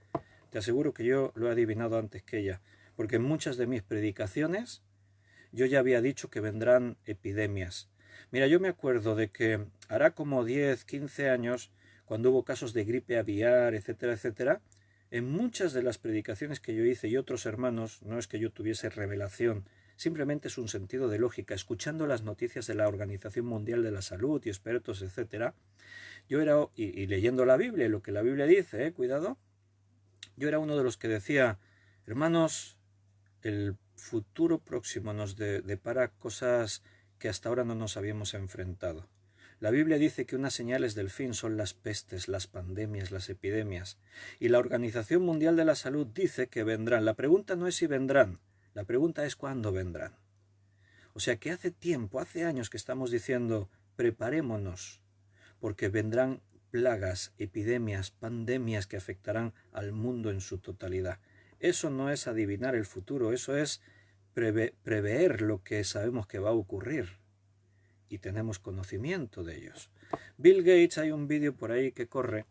Te aseguro que yo lo he adivinado antes que ella, porque en muchas de mis predicaciones yo ya había dicho que vendrán epidemias. Mira, yo me acuerdo de que hará como 10, 15 años, cuando hubo casos de gripe aviar, etcétera, en muchas de las predicaciones que yo hice y otros hermanos, no es que yo tuviese revelación, simplemente es un sentido de lógica, escuchando las noticias de la Organización Mundial de la Salud y expertos, etcétera, yo era, y leyendo la Biblia, lo que la Biblia dice, cuidado, yo era uno de los que decía, hermanos, el futuro próximo nos depara cosas que hasta ahora no nos habíamos enfrentado. La Biblia dice que unas señales del fin son las pestes, las pandemias, las epidemias. Y la Organización Mundial de la Salud dice que vendrán. La pregunta no es si vendrán, la pregunta es cuándo vendrán. O sea que hace tiempo, hace años que estamos diciendo, preparémonos, porque vendrán plagas, epidemias, pandemias que afectarán al mundo en su totalidad. Eso no es adivinar el futuro, eso es prever lo que sabemos que va a ocurrir. Y tenemos conocimiento de ellos. Bill Gates, hay un vídeo por ahí que corre,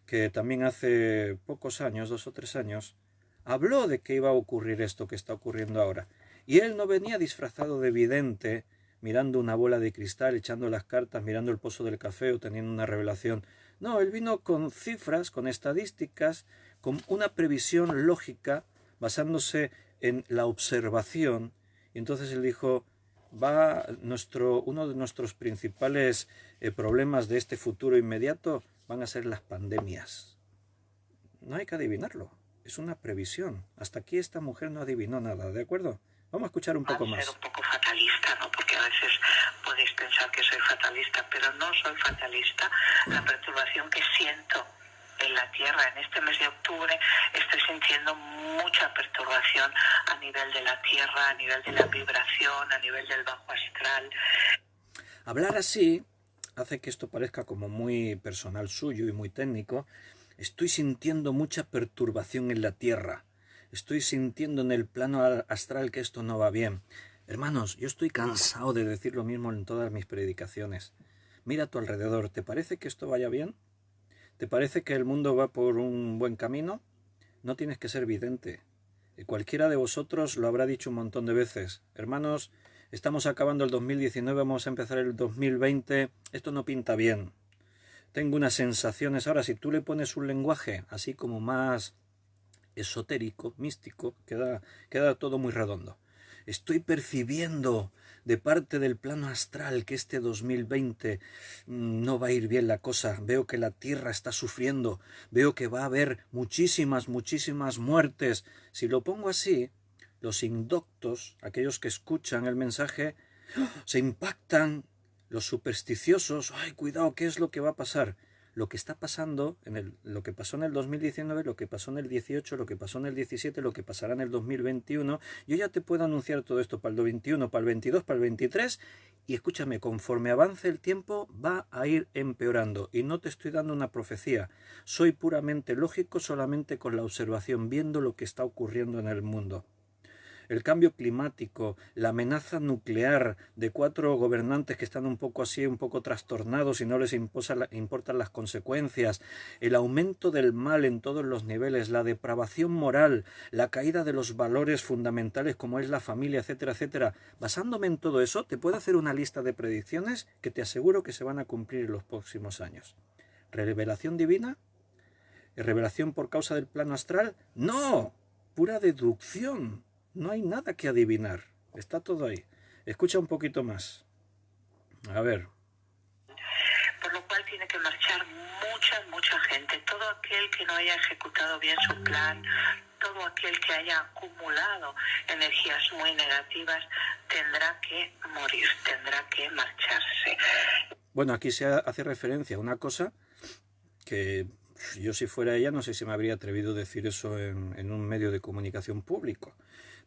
que también hace pocos años, 2 o 3 años, habló de que iba a ocurrir esto que está ocurriendo ahora. Y él no venía disfrazado de vidente, mirando una bola de cristal, echando las cartas, mirando el pozo del café o teniendo una revelación. No, él vino con cifras, con estadísticas, con una previsión lógica, basándose en la observación. Y entonces él dijo, uno de nuestros principales problemas de este futuro inmediato van a ser las pandemias. No hay que adivinarlo, es una previsión. Hasta aquí esta mujer no adivinó nada, ¿de acuerdo? Vamos a escuchar un poco más. Ser un poco fatalista, ¿no? Porque a veces podéis pensar que soy fatalista, pero no soy fatalista. La perturbación que siento en la Tierra en este mes de octubre, estoy sintiendo mucha perturbación a nivel de la Tierra, a nivel de la vibración, a nivel del bajo astral. Hablar así hace que esto parezca como muy personal suyo y muy técnico. Estoy sintiendo mucha perturbación en la Tierra. Estoy sintiendo en el plano astral que esto no va bien. Hermanos, yo estoy cansado de decir lo mismo en todas mis predicaciones. Mira a tu alrededor, ¿te parece que esto vaya bien? ¿Te parece que el mundo va por un buen camino? No tienes que ser vidente. Cualquiera de vosotros lo habrá dicho un montón de veces. Hermanos, estamos acabando el 2019, vamos a empezar el 2020. Esto no pinta bien. Tengo unas sensaciones. Ahora, si tú le pones un lenguaje así como más esotérico, místico, queda todo muy redondo. Estoy percibiendo de parte del plano astral que este 2020 no va a ir bien la cosa. Veo que la Tierra está sufriendo. Veo que va a haber muchísimas muertes. Si lo pongo así, los indoctos, aquellos que escuchan el mensaje, Se impactan los supersticiosos. ¡Ay, cuidado! ¿Qué es lo que va a pasar? Lo que está pasando, lo que pasó en el 2019, lo que pasó en el 18, lo que pasó en el 17, lo que pasará en el 2021. Yo ya te puedo anunciar todo esto para el 21, para el 22, para el 23. Y escúchame, conforme avance el tiempo va a ir empeorando. Y no te estoy dando una profecía. Soy puramente lógico, solamente con la observación, viendo lo que está ocurriendo en el mundo. El cambio climático, la amenaza nuclear de 4 gobernantes que están un poco así, un poco trastornados y no les importan las consecuencias, el aumento del mal en todos los niveles, la depravación moral, la caída de los valores fundamentales como es la familia, etcétera, etcétera. Basándome en todo eso, te puedo hacer una lista de predicciones que te aseguro que se van a cumplir en los próximos años. ¿Revelación divina? ¿Revelación por causa del plano astral? ¡No! Pura deducción. No hay nada que adivinar. Está todo ahí. Escucha un poquito más. A ver. Por lo cual tiene que marchar mucha gente. Todo aquel que no haya ejecutado bien su plan, todo aquel que haya acumulado energías muy negativas, tendrá que morir, tendrá que marcharse. Bueno, aquí se hace referencia a una cosa que yo, si fuera ella, no sé si me habría atrevido a decir eso en un medio de comunicación público.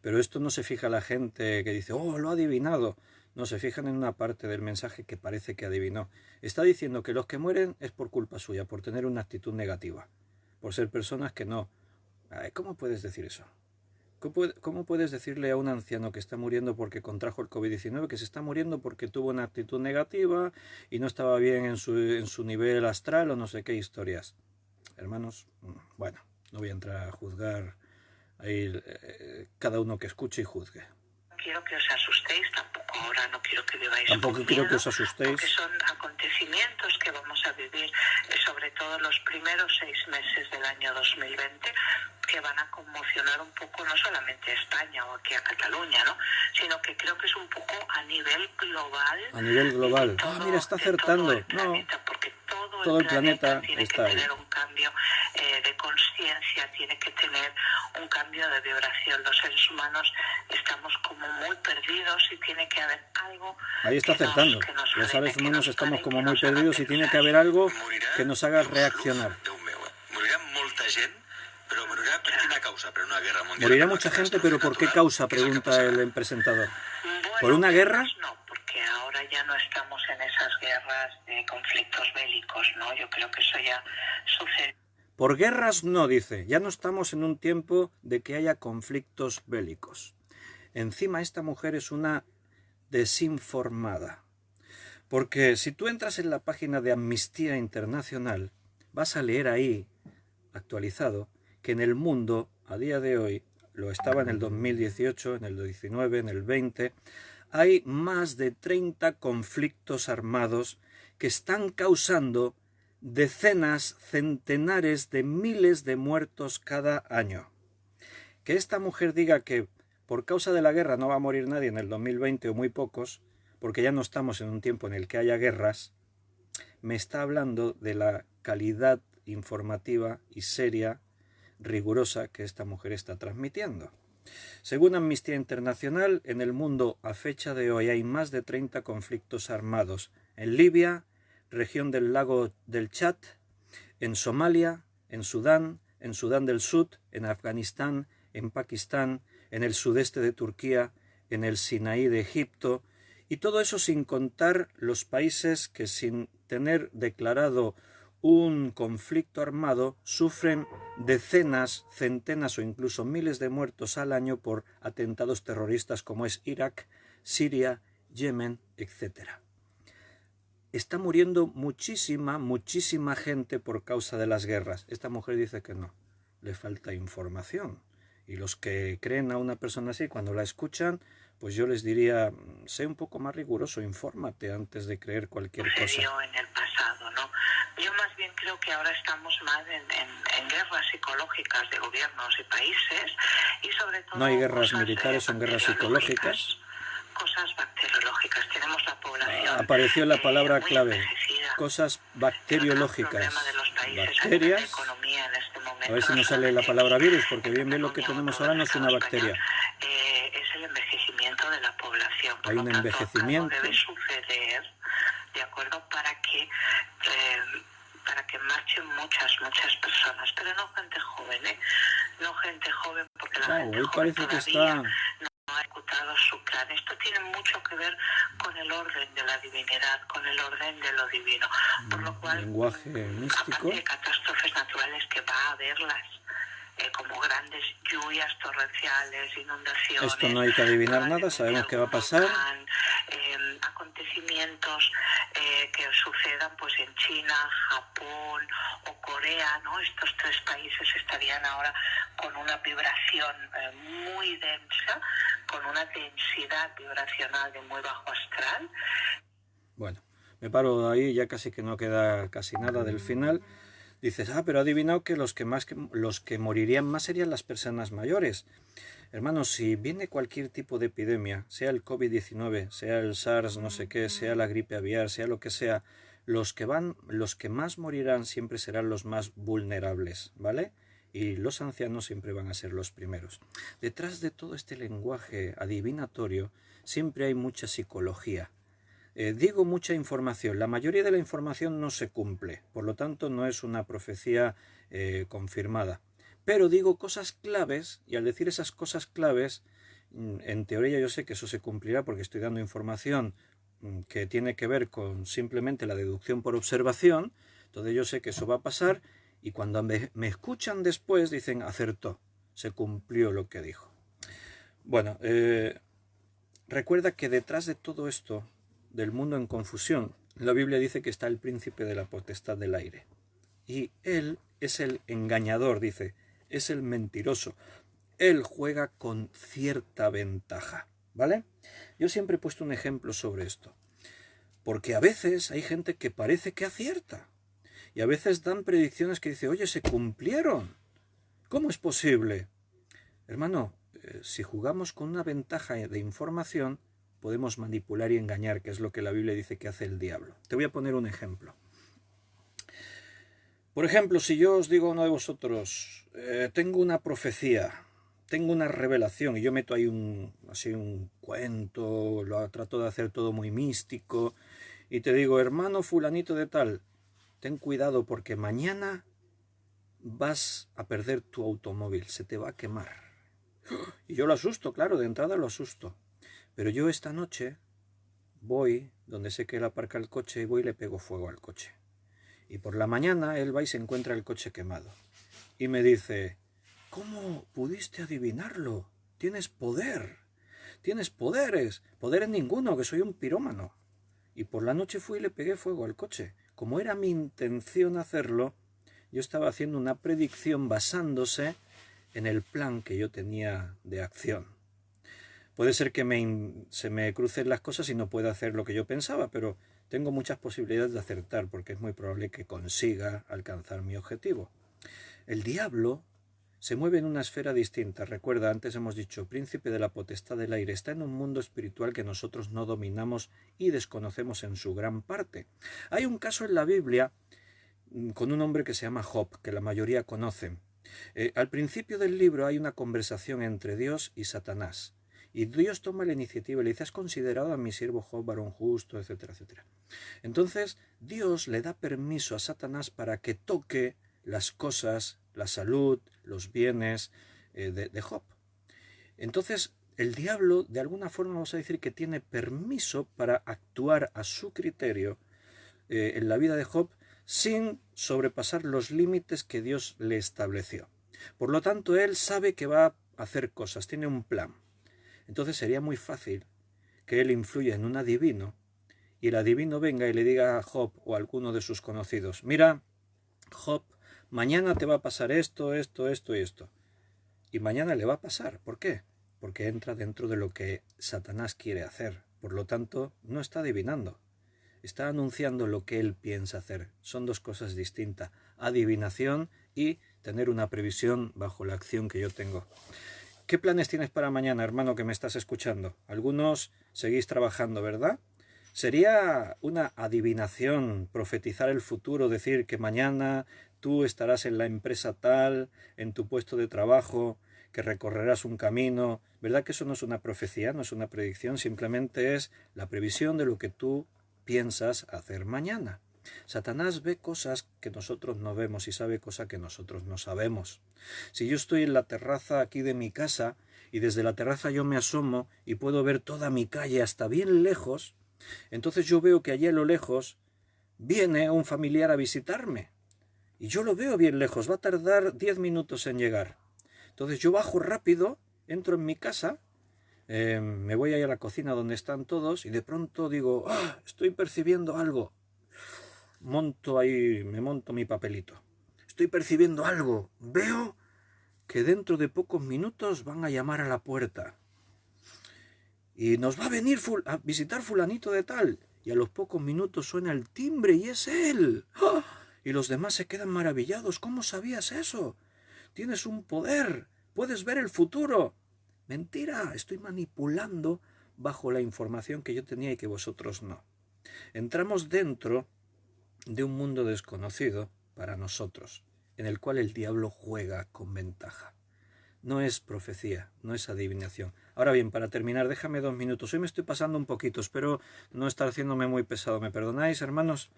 Pero esto no se fija la gente que dice, oh, lo ha adivinado. No, se fijan en una parte del mensaje que parece que adivinó. Está diciendo que los que mueren es por culpa suya, por tener una actitud negativa, por ser personas que no. ¿Cómo puedes decir eso? ¿Cómo puedes decirle a un anciano que está muriendo porque contrajo el COVID-19 que se está muriendo porque tuvo una actitud negativa y no estaba bien en su nivel astral o no sé qué historias? Hermanos, bueno, no voy a entrar a juzgar. Ahí cada uno que escuche y juzgue. No quiero que os asustéis, tampoco ahora no quiero que viváis tampoco con quiero miedo, que os asustéis. porque son acontecimientos que vamos a vivir, sobre todo los primeros 6 meses del año 2020, que van a conmocionar un poco no solamente a España o aquí a Cataluña, ¿no? Sino que creo que es un poco a nivel global. A nivel global. Mira, está acertando. Planeta, porque todo el planeta tiene está que ahí. tener un cambio de conciencia, tiene que tener un cambio de vibración. Los seres humanos estamos como muy perdidos y tiene que haber algo. Ahí está acertando. Los seres humanos estamos como muy perdidos y tiene que haber algo que nos haga reaccionar. Morirà molta gent, pero morirá por quina causa, pero una guerra mundial. Morirá mucha gente, pero ¿por qué causa? Pregunta el presentador. Bueno, ¿Por una guerra? No, porque ahora ya no estamos en esas guerras de conflictos bélicos, ¿no? Yo creo que eso ya sucede. Por guerras no, dice. Ya no estamos en un tiempo de que haya conflictos bélicos. Encima esta mujer es una desinformada. Porque si tú entras en la página de Amnistía Internacional, vas a leer ahí, actualizado, que en el mundo, a día de hoy, lo estaba en el 2018, en el 19, en el 20, hay más de 30 conflictos armados que están causando decenas, centenares de miles de muertos cada año. Que esta mujer diga que por causa de la guerra no va a morir nadie en el 2020 o muy pocos, porque ya no estamos en un tiempo en el que haya guerras, me está hablando de la calidad informativa y seria, rigurosa que esta mujer está transmitiendo. Según Amnistía Internacional, en el mundo a fecha de hoy hay más de 30 conflictos armados en Libia, región del lago del Chad, en Somalia, en Sudán del Sur, en Afganistán, en Pakistán, en el sudeste de Turquía, en el Sinaí de Egipto, y todo eso sin contar los países que sin tener declarado un conflicto armado sufren decenas, centenas o incluso miles de muertos al año por atentados terroristas como es Irak, Siria, Yemen, etc. Está muriendo muchísima gente por causa de las guerras. Esta mujer dice que no, le falta información. Y los que creen a una persona así, cuando la escuchan, pues yo les diría, sé un poco más riguroso, infórmate antes de creer cualquier cosa. En el pasado, ¿no? Yo más bien creo que ahora estamos más en guerras psicológicas de gobiernos y países y sobre todo... No hay guerras militares, son guerras psicológicas. Cosas bacteriológicas. Tenemos la población... Apareció la palabra clave. Envejecida. Cosas bacteriológicas. Bacterias. A ver si nos sale la palabra virus, porque bien lo que tenemos ahora no es una bacteria. Es el envejecimiento de la población. Por hay lo un tanto, envejecimiento. algo debe suceder, ¿de acuerdo? Para que marchen muchas personas, pero no gente joven, ¿eh? No gente joven, porque la Wow, gente hoy joven parece que todavía está no ha ejecutado su plan. Esto tiene mucho que ver con el orden de la divinidad, con el orden de lo divino. Por lo cual, lenguaje místico. aparte de catástrofes naturales que va a haberlas, como grandes lluvias torrenciales, inundaciones, Esto no hay que adivinar nada, sabemos qué va a pasar. Acontecimientos que sucedan pues en China, Japón o Corea, ¿no? Estos tres países estarían ahora con una vibración muy densa, con una densidad vibracional de muy bajo astral. Bueno, me paro ahí, ya casi que no queda casi nada del final. Dices, pero ha adivinado que los que morirían más serían las personas mayores. Hermanos, si viene cualquier tipo de epidemia, sea el COVID-19, sea el SARS, no sé qué, sea la gripe aviar, sea lo que sea, los que más morirán siempre serán los más vulnerables, ¿vale? Y los ancianos siempre van a ser los primeros. Detrás de todo este lenguaje adivinatorio siempre hay mucha psicología. Digo mucha información, la mayoría de la información no se cumple, por lo tanto no es una profecía confirmada. Pero digo cosas claves, y al decir esas cosas claves, en teoría yo sé que eso se cumplirá porque estoy dando información que tiene que ver con simplemente la deducción por observación, entonces yo sé que eso va a pasar, y cuando me escuchan después dicen, acertó, se cumplió lo que dijo. Bueno, recuerda que detrás de todo esto, del mundo en confusión, la Biblia dice que está el príncipe de la potestad del aire. Y él es el engañador, dice, es el mentiroso. Él juega con cierta ventaja, ¿vale? Yo siempre he puesto un ejemplo sobre esto, porque a veces hay gente que parece que acierta, y a veces dan predicciones que dice, oye, se cumplieron. ¿Cómo es posible? Hermano, si jugamos con una ventaja de información, podemos manipular y engañar, que es lo que la Biblia dice que hace el diablo. Te voy a poner un ejemplo. Por ejemplo, si yo os digo a uno de vosotros, tengo una profecía, tengo una revelación, y yo meto ahí un cuento, lo trato de hacer todo muy místico, y te digo, hermano fulanito de tal, ten cuidado porque mañana vas a perder tu automóvil, se te va a quemar. Y yo lo asusto, claro, de entrada lo asusto. Pero yo esta noche voy donde sé que él aparca el coche y voy y le pego fuego al coche. Y por la mañana él va y se encuentra el coche quemado. Y me dice, ¿cómo pudiste adivinarlo? Tienes poder. Tienes poderes. Poderes ninguno, que soy un pirómano. Y por la noche fui y le pegué fuego al coche. Como era mi intención hacerlo, yo estaba haciendo una predicción basándose en el plan que yo tenía de acción. Puede ser que se me crucen las cosas y no pueda hacer lo que yo pensaba, pero tengo muchas posibilidades de acertar porque es muy probable que consiga alcanzar mi objetivo. El diablo se mueve en una esfera distinta. Recuerda, antes hemos dicho, príncipe de la potestad del aire. Está en un mundo espiritual que nosotros no dominamos y desconocemos en su gran parte. Hay un caso en la Biblia con un hombre que se llama Job, que la mayoría conocen. Al principio del libro hay una conversación entre Dios y Satanás. Y Dios toma la iniciativa y le dice, ¿has considerado a mi siervo Job varón justo, etcétera, etcétera? Entonces Dios le da permiso a Satanás para que toque las cosas, la salud, los bienes de Job. Entonces el diablo, de alguna forma vamos a decir que tiene permiso para actuar a su criterio en la vida de Job sin sobrepasar los límites que Dios le estableció. Por lo tanto, él sabe que va a hacer cosas, tiene un plan. Entonces sería muy fácil que él influya en un adivino y el adivino venga y le diga a Job o a alguno de sus conocidos, mira, Job, mañana te va a pasar esto, esto, esto y esto. Y mañana le va a pasar. ¿Por qué? Porque entra dentro de lo que Satanás quiere hacer. Por lo tanto, no está adivinando. Está anunciando lo que él piensa hacer. Son dos cosas distintas. Adivinación y tener una previsión bajo la acción que yo tengo. ¿Qué planes tienes para mañana, hermano, que me estás escuchando? Algunos seguís trabajando, ¿verdad? Sería una adivinación profetizar el futuro, decir que mañana tú estarás en la empresa tal, en tu puesto de trabajo, que recorrerás un camino. ¿Verdad que eso no es una profecía, no es una predicción? Simplemente es la previsión de lo que tú piensas hacer mañana. Satanás ve cosas que nosotros no vemos y sabe cosas que nosotros no sabemos. Si yo estoy en la terraza aquí de mi casa y desde la terraza yo me asomo y puedo ver toda mi calle hasta bien lejos, entonces yo veo que allí a lo lejos viene un familiar a visitarme. Y yo lo veo bien lejos, va a tardar 10 minutos en llegar. Entonces yo bajo rápido, entro en mi casa, me voy a ir a la cocina donde están todos y de pronto digo, ¡ah! Estoy percibiendo algo. Me monto mi papelito. Estoy percibiendo algo. Veo que dentro de pocos minutos van a llamar a la puerta. Y nos va a venir a visitar fulanito de tal. Y a los pocos minutos suena el timbre y es él. ¡Ah! Y los demás se quedan maravillados. ¿Cómo sabías eso? Tienes un poder. Puedes ver el futuro. Mentira. Estoy manipulando bajo la información que yo tenía y que vosotros no. Entramos dentro de un mundo desconocido para nosotros, en el cual el diablo juega con ventaja. No es profecía, no es adivinación. Ahora bien, para terminar, déjame 2 minutos. Hoy me estoy pasando un poquito, espero no estar haciéndome muy pesado. ¿Me perdonáis, hermanos?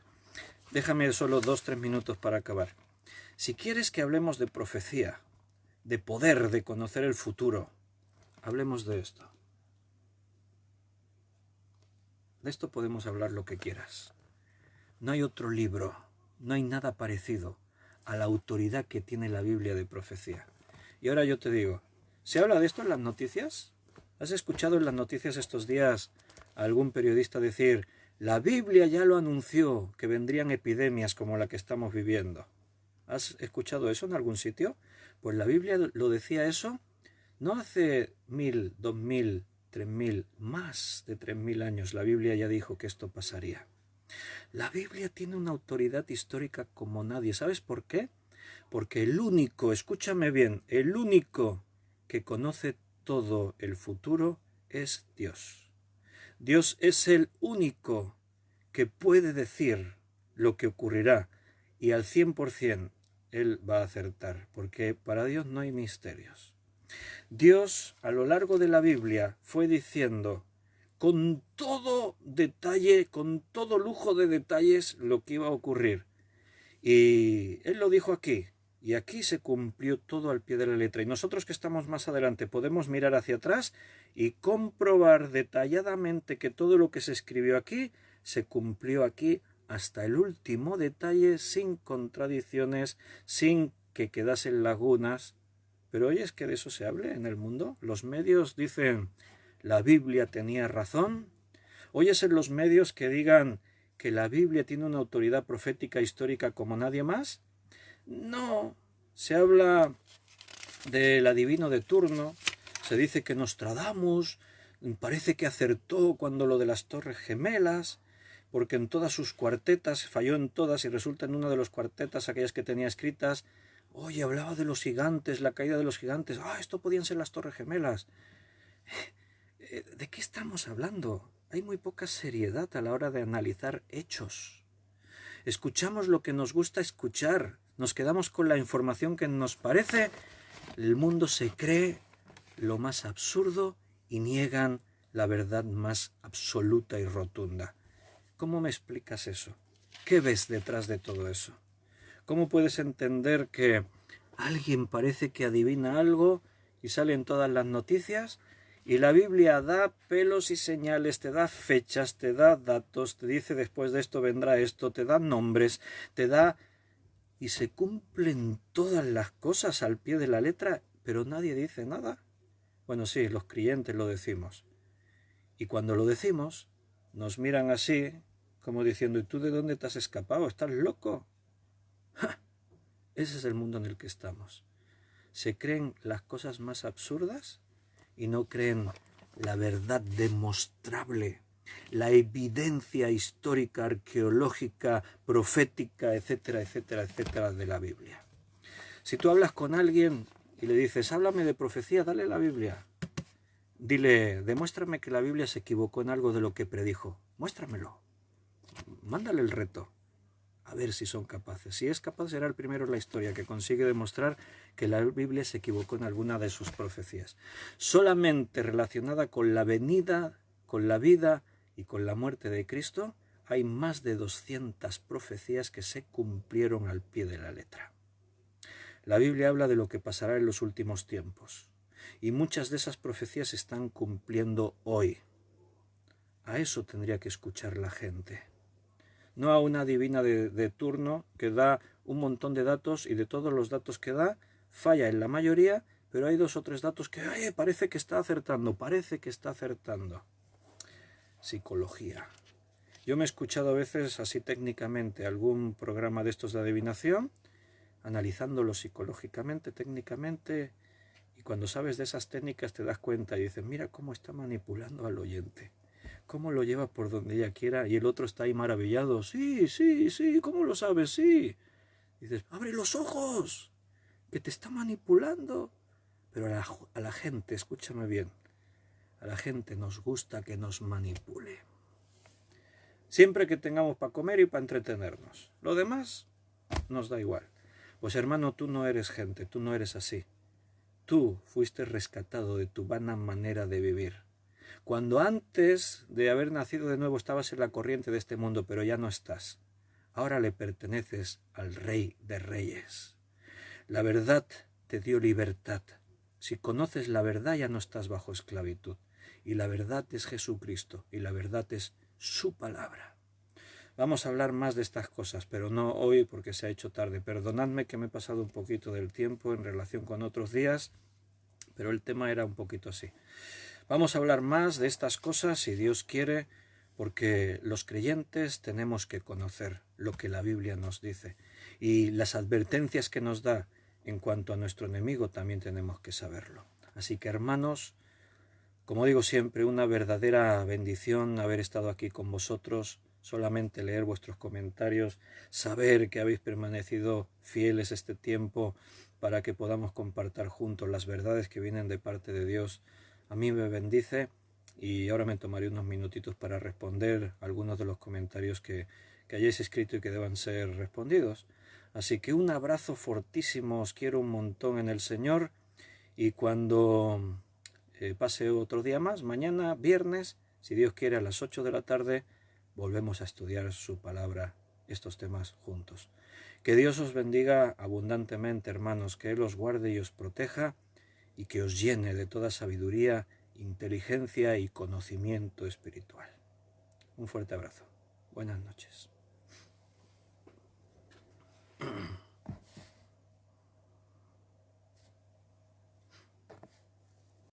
Déjame solo 2-3 minutos para acabar. Si quieres que hablemos de profecía, de poder, de conocer el futuro, hablemos de esto. De esto podemos hablar lo que quieras. No hay otro libro, no hay nada parecido a la autoridad que tiene la Biblia de profecía. Y ahora yo te digo, ¿se habla de esto en las noticias? ¿Has escuchado en las noticias estos días a algún periodista decir, la Biblia ya lo anunció, que vendrían epidemias como la que estamos viviendo? ¿Has escuchado eso en algún sitio? Pues la Biblia lo decía eso no hace 1000, 2000, 3000, más de 3000 años. La Biblia ya dijo que esto pasaría. La Biblia tiene una autoridad histórica como nadie. ¿Sabes por qué? Porque el único, escúchame bien, el único que conoce todo el futuro es Dios. Dios es el único que puede decir lo que ocurrirá y al 100% Él va a acertar, porque para Dios no hay misterios. Dios a lo largo de la Biblia fue diciendo con todo detalle, con todo lujo de detalles lo que iba a ocurrir. Y Él lo dijo aquí, y aquí se cumplió todo al pie de la letra. Y nosotros que estamos más adelante podemos mirar hacia atrás y comprobar detalladamente que todo lo que se escribió aquí se cumplió aquí hasta el último detalle, sin contradicciones, sin que quedasen lagunas. Pero oye, ¿es que de eso se hable en el mundo? Los medios dicen, la Biblia tenía razón. ¿Oyes en los medios que digan que la Biblia tiene una autoridad profética histórica como nadie más? No, se habla del adivino de turno, se dice que Nostradamus parece que acertó cuando lo de las Torres Gemelas, porque en todas sus cuartetas, falló en todas y resulta en una de las cuartetas, aquellas que tenía escritas, oye, hablaba de los gigantes, la caída de los gigantes, esto podían ser las Torres Gemelas. ¿De qué estamos hablando? Hay muy poca seriedad a la hora de analizar hechos. Escuchamos lo que nos gusta escuchar, nos quedamos con la información que nos parece, el mundo se cree lo más absurdo y niegan la verdad más absoluta y rotunda. ¿Cómo me explicas eso? ¿Qué ves detrás de todo eso? ¿Cómo puedes entender que alguien parece que adivina algo y sale en todas las noticias? Y la Biblia da pelos y señales, te da fechas, te da datos, te dice después de esto vendrá esto, te da nombres, te da... Y se cumplen todas las cosas al pie de la letra, pero nadie dice nada. Bueno, sí, los creyentes lo decimos. Y cuando lo decimos, nos miran así, como diciendo, ¿y tú de dónde te has escapado? ¿Estás loco? ¡Ja! Ese es el mundo en el que estamos. Se creen las cosas más absurdas y no creen la verdad demostrable, la evidencia histórica, arqueológica, profética, etcétera, etcétera, etcétera, de la Biblia. Si tú hablas con alguien y le dices, háblame de profecía, dale la Biblia. Dile, demuéstrame que la Biblia se equivocó en algo de lo que predijo. Muéstramelo. Mándale el reto. A ver si son capaces. Si es capaz, será el primero en la historia que consigue demostrar que la Biblia se equivocó en alguna de sus profecías. Solamente relacionada con la venida, con la vida y con la muerte de Cristo, hay más de 200 profecías que se cumplieron al pie de la letra. La Biblia habla de lo que pasará en los últimos tiempos. Y muchas de esas profecías se están cumpliendo hoy. A eso tendría que escuchar la gente. No a una adivina de turno que da un montón de datos y de todos los datos que da, falla en la mayoría, pero hay 2 o 3 datos que parece que está acertando, Psicología. Yo me he escuchado a veces así técnicamente algún programa de estos de adivinación, analizándolo psicológicamente, técnicamente, y cuando sabes de esas técnicas te das cuenta y dices, mira cómo está manipulando al oyente. Cómo lo lleva por donde ella quiera y el otro está ahí maravillado. Sí, ¿cómo lo sabes? Sí. Dices, abre los ojos, que te está manipulando. Pero a la gente, escúchame bien, a la gente nos gusta que nos manipule. Siempre que tengamos para comer y para entretenernos. Lo demás nos da igual. Pues hermano, tú no eres gente, tú no eres así. Tú fuiste rescatado de tu vana manera de vivir. Cuando antes de haber nacido de nuevo estabas en la corriente de este mundo, pero ya no estás. Ahora le perteneces al Rey de Reyes. La verdad te dio libertad. Si conoces la verdad ya no estás bajo esclavitud. Y la verdad es Jesucristo, y la verdad es su palabra. Vamos a hablar más de estas cosas, pero no hoy porque se ha hecho tarde. Perdonadme que me he pasado un poquito del tiempo en relación con otros días, pero el tema era un poquito así. Vamos a hablar más de estas cosas, si Dios quiere, porque los creyentes tenemos que conocer lo que la Biblia nos dice. Y las advertencias que nos da en cuanto a nuestro enemigo también tenemos que saberlo. Así que, hermanos, como digo siempre, una verdadera bendición haber estado aquí con vosotros, solamente leer vuestros comentarios, saber que habéis permanecido fieles este tiempo para que podamos compartir juntos las verdades que vienen de parte de Dios. A mí me bendice y ahora me tomaré unos minutitos para responder algunos de los comentarios que hayáis escrito y que deban ser respondidos. Así que un abrazo fortísimo, os quiero un montón en el Señor y cuando pase otro día más, mañana viernes, si Dios quiere a las 8 de la tarde, volvemos a estudiar su palabra, estos temas juntos. Que Dios os bendiga abundantemente, hermanos, que Él os guarde y os proteja, y que os llene de toda sabiduría, inteligencia y conocimiento espiritual. Un fuerte abrazo. Buenas noches.